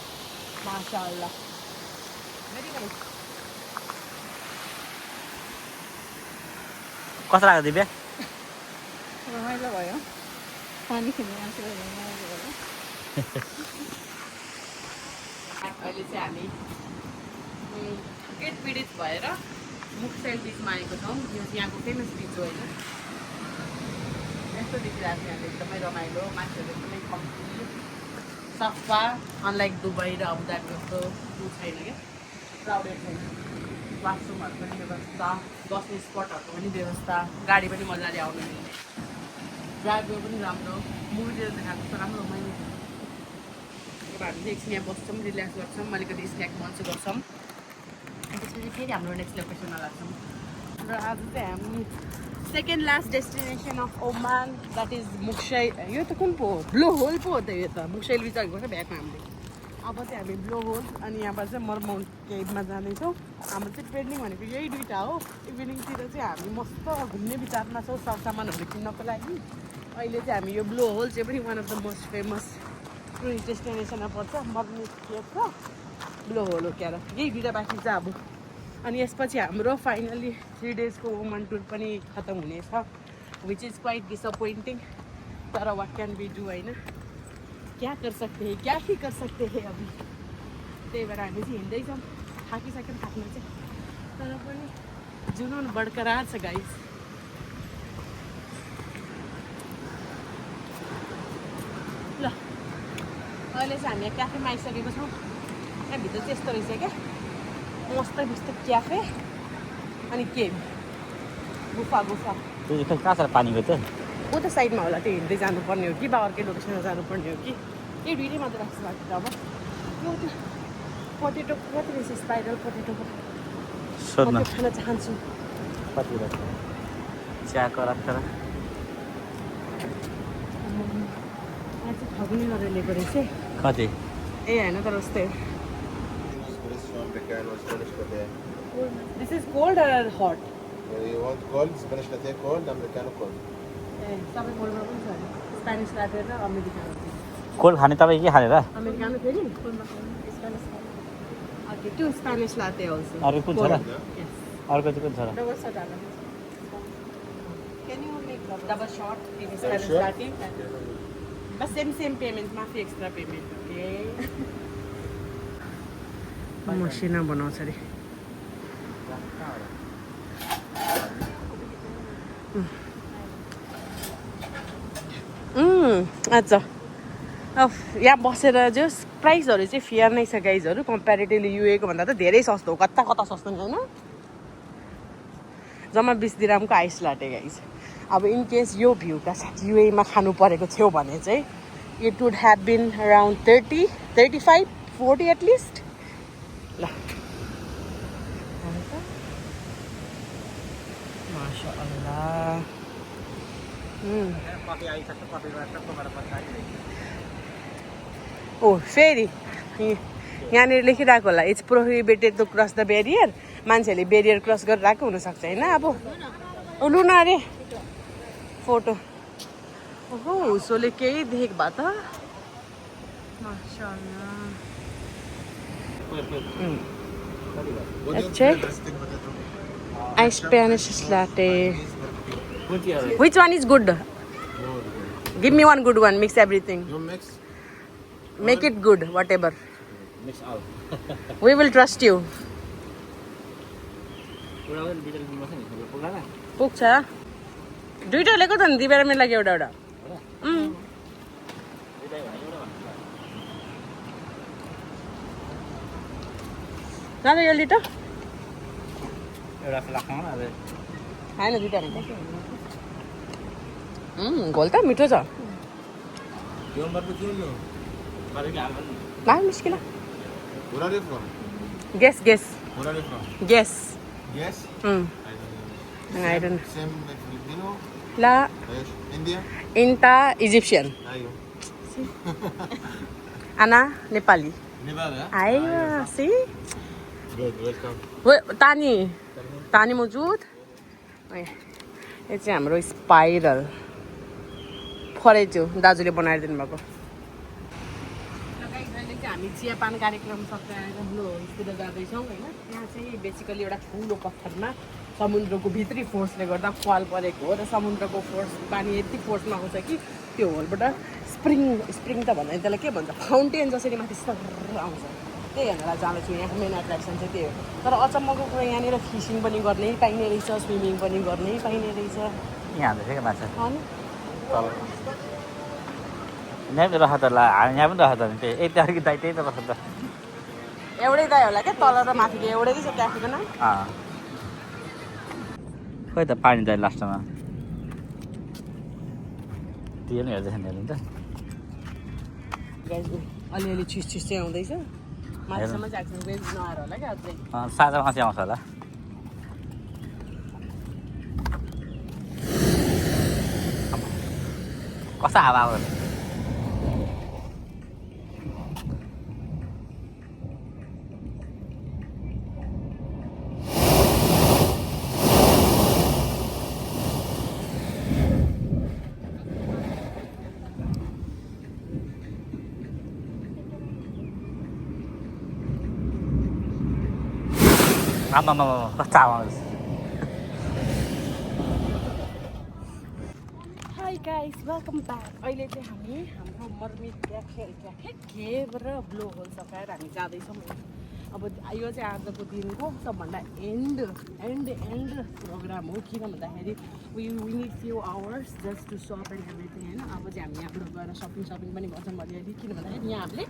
माशाअल्लाह भेरी नाइस कस्तो लाग्यो दिव्या रमाइलो भयो पानी खेल्ने मान्छेलाई रमाइलो भयो अहिले चाहिँ हामी गेट पीडित भएर मुक्सेल बिचमा आएको छौँ यो चाहिँ यहाँको फेमस बिच हो होइन यस्तो देखिरहेको छ यहाँले एकदमै रमाइलो मान्छेहरू एकदमै कम्ती सफा अनलाइक दुबई र अबुधाबी जस्तो छैन क्या क्राउडेड छैन वासरुमहरू पनि व्यवस्था बस्ने स्पटहरूको पनि व्यवस्था गाडी पनि मजाले आउनु मिल्ने ड्राइभर पनि राम्रो मुभीतिर देखाएको जस्तो राम्रो रमाइलो छ अब हामी चाहिँ एकछिन यहाँ बस्छौँ रिल्याक्स गर्छौँ अलिकति स्न्याक मन्चु गर्छौँ त्यसपछि फेरि हाम्रो नेक्स्ट लोकेसनमा लाग्छौँ र आज चाहिँ हामी second last destination of Oman that is मुक्सै यो त कुन पो हो ब्लो होल पो हो त यो त मुक्सैल बिचको छ भ्याएको हामीले अब चाहिँ हामी ब्लो होल अनि यहाँबाट चाहिँ मरमाउन्ट केभमा जाँदैछौँ हाम्रो चाहिँ ट्रेनिङ भनेको यही दुइटा हो इभिनिङतिर चाहिँ हामी मस्त घुम्ने विचारमा छौँ सरसामानहरू किन्नको लागि अहिले चाहिँ हामी यो ब्लो होल चाहिँ पनि one of the most famous tourist डेस्टिनेसनमा पर्छ मरमाउन्ट केभ र ब्लो होल हो क्या र यही दुइटा बाँकी छ अब अनि यसपछि हाम्रो फाइनली 3 डेजको ओमान टुर पनि खतम हुनेछ विच इज क्वाइट डिसअपोइन्टिङ तर वाट क्यान बी डू होइन क्या कर सकते हैं क्या ही कर सकते हैं अभी त्यही भएर हामी चाहिँ हिँड्दैछौँ थाकिसक्यौँ थाक्नु चाहिँ तर पनि जुनून बरकरार छ गाइस ल अहिले चाहिँ हामी क्याफेमा आइसकेको छौँ त्यहाँभित्र चाहिँ यस्तो रहेछ क्या मस्त मस्त क्याफे अनि केभ गुफा गुफा त्यो चाहिँ कहाँ छ पानीको त्यो उता साइडमा होला त्यो हिँड्दै जानुपर्ने हो कि बा अर्कै लोकेसनमा जानुपर्ने हो कि त्यही दुइटै मात्र राख्छ बाटो त अब त्यो पोटेटो कति रहेछ स्पाइरल पोटेटो सोध्न खान चाहन्छु कति रहेछ चियाको राखेर आज ठगुनी गरेर ल्याएको रहेछ कति ए होइन तर उस्तै this is cold or hot You want cold? Spanish latte cold, Americano cold. ए सबै कोल्डमा पनि छ स्पेनिस लाटे र अमेरिकानो कोल्ड खाने तपाईँ के खाने र अमेरिकानो फेरि okay two Spanish latte also अर्को कुन छ र अर्को चाहिँ कुन छ र डबल शॉट आला Can you make double shot in Spanish latte? बस सेम पेमेन्ट माथि एक्स्ट्रा पेमेन्ट ओके मसिना बनाउँछ अरे अच्छा अब यहाँ बसेर जो प्राइसहरू चाहिँ फेयर नै छ गाइजहरू कम्पेरिटिभली युएको भन्दा त धेरै सस्तो हो कता कता सस्तो नि होइन जम्मा 20 दिरामको आइस लाटे गाइज अब इन केस यो भ्यूका साथ युएमा खानु परेको थियो भने चाहिँ it would have been around 30, 35, 40 at least ल माशाअल्लाह ओ फेरि यहाँनिर लेखिरहेको होला it's prohibited to cross the barrier मान्छेहरूले बेरियर क्रस गरिरहेको हुनसक्छ होइन अब लु न अरे फोटो ओहो उसोले केही देखेको भए त ice Spanish latte Which one is good? Give me one good one. Mix everything. You mix? Make it good, whatever. Mix out We will trust you. पुग्छ दुईटा ल्याएको त नि दिबेर मेरो लागि एउटा जानु यो लिटर एउटा राख्नु न अब होइन दुईटा घोल त मिठो छ ला मुस्किल Where are you from? Guess Where are you from? Guess Yes? I don't know. Same like Filipino? ला India? इन्टा इजिप्सियन Ayo. आना नेपाली Nepal, huh? आयो सी Good, welcome. तानी तानी मौजुद यो चाहिँ हाम्रो स्पाइरल फरेज्यू दाजुले बनाएर दिनुभएको हामी चियापान कार्यक्रम सकेर ब्लु होल्सतिर जाँदैछौँ होइन यहाँ चाहिँ बेसिकली एउटा ठुलो पत्थरमा समुद्रको भित्री फोर्सले गर्दा पाल परेको हो र समुद्रको फोर्स पानी यति फोर्समा आउँछ कि त्यो होलबाट स्प्रिङ त भन्दैन त्यसलाई के भन्छ फाउन्टेन जसरी माथि सर आउँछ त्यही हेर्नलाई जाँदैछु यहाँको मेन एट्र्याक्सन चाहिँ त्यही हो तर अचम्मको कुरा यहाँनिर फिसिङ पनि गर्नै पाइने रहेछ स्विमिङ पनि गर्नै पाइने रहेछ यहाँ हाल्दैछ क्या माछा अनि तल यहाँ पनि रह त ल यहाँ पनि रह त त्यही यति अलिकति दाइ त्यही त रह त एउटै दाइ होला क्या तल र माथिको एउटै छ क्याफेको नाम खोइ त पानी दाइ लास्टमा त्यो पनि हेर्दैछ नि हेर्नु त अलिअलि छिस चाहिँ आउँदैछ माथिसम्म चाहिँ आएको वेज नआएर होला क्या अझै साँझमा चाहिँ आउँछ होला कस्तो हावा आउँछ आमामा कस्तो हावा आउँछ हाई गाइस वेलकम ब्याक अहिले चाहिँ हामी हाम्रो मर्मिट क्याफे र ब्लो होल सकाएर हामी जाँदैछौँ अब यो चाहिँ आजको दिनको सबभन्दा एन्ड प्रोग्राम हो किन भन्दाखेरि we need few hours just to shop and everything होइन अब चाहिँ हामी यहाँबाट गएर सपिङ पनि गर्छौँ अलिअलि किन भन्दाखेरि यहाँ हामीले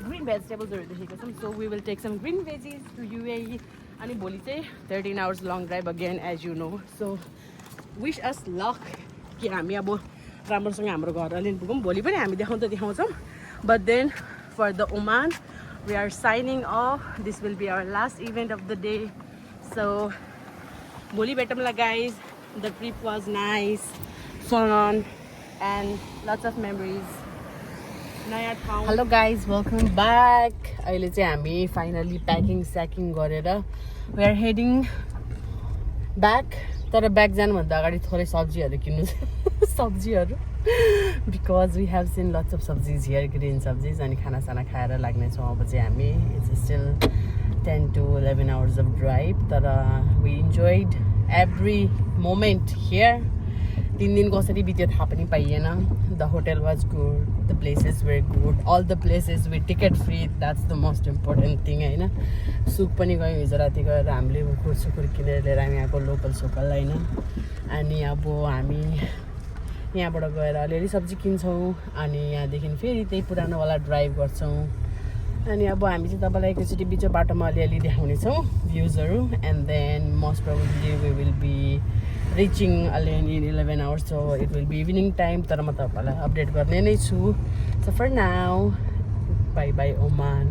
ग्रिन भेजिटेबल्सहरू देखेको छौँ so we will take some green veggies to UAE अनि भोलि चाहिँ 13 hours long drive again as you know so wish us luck कि हामी अब राम्रोसँग हाम्रो घर अलिन पुगौँ भोलि पनि हामी देखाउँछौँ but then for the Oman we are signing off this will be our last event of the day so भोलि भेटौँला guys the trip was nice fun and lots of memories नयाँ ठाउँ हेलो गाइज वेलकम ब्याक अहिले चाहिँ हामी finally packing स्याकिङ गरेर we are heading back तर ब्याक जानुभन्दा अगाडि थोरै सब्जीहरू किन्नु छ सब्जीहरू because we have seen lots of सब्जिज हियर ग्रिन सब्जिज अनि खानासाना खाएर लाग्नेछौँ अब चाहिँ हामी it's still 10 to 11 hours of drive तर we enjoyed every moment here 3 दिन कसरी बित्यो थाहा पनि पाइएन the hotel was good the places were good all the places with ticket free that's the most important thing होइन सुक पनि गयौँ हिजो राति गएर हामीले कुकुर सुकुर किनेर लिएर हामी यहाँको लोकल सोकल होइन अनि अब हामी यहाँबाट गएर अलिअलि सब्जी किन्छौँ अनि यहाँदेखि फेरि त्यही पुरानोवाला ड्राइभ गर्छौँ अनि अब हामी चाहिँ तपाईँलाई एकैचोटि बिच बाटोमा अलिअलि देखाउनेछौँ भ्युजहरू and then most probably we will be reaching अलिअलि in 11 hours so it will be evening time तर म तपाईँलाई अपडेट गर्ने नै छु so for now bye bye Oman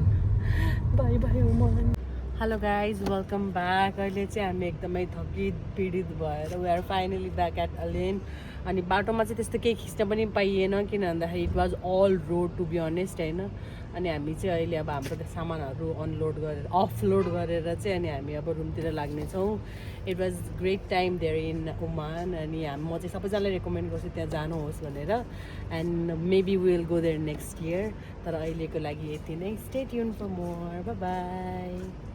hello guys welcome back अहिले चाहिँ हामी एकदमै थकित पीडित भएर we are finally back at Al Ain अनि बाटोमा चाहिँ त्यस्तो केही खिच्न पनि पाइएन किन भन्दाखेरि it was all road to be honest होइन अनि हामी चाहिँ अहिले अब हाम्रो सामानहरू अनलोड गरेर अफलोड गरेर चाहिँ अनि हामी अब रुमतिर लाग्नेछौँ it was great time there in Oman अनि म चाहिँ सबैजनालाई रेकमेन्ड गर्छु त्यहाँ जानुहोस् भनेर and maybe will go there next year तर अहिलेको लागि यति नै stay tune for more bye by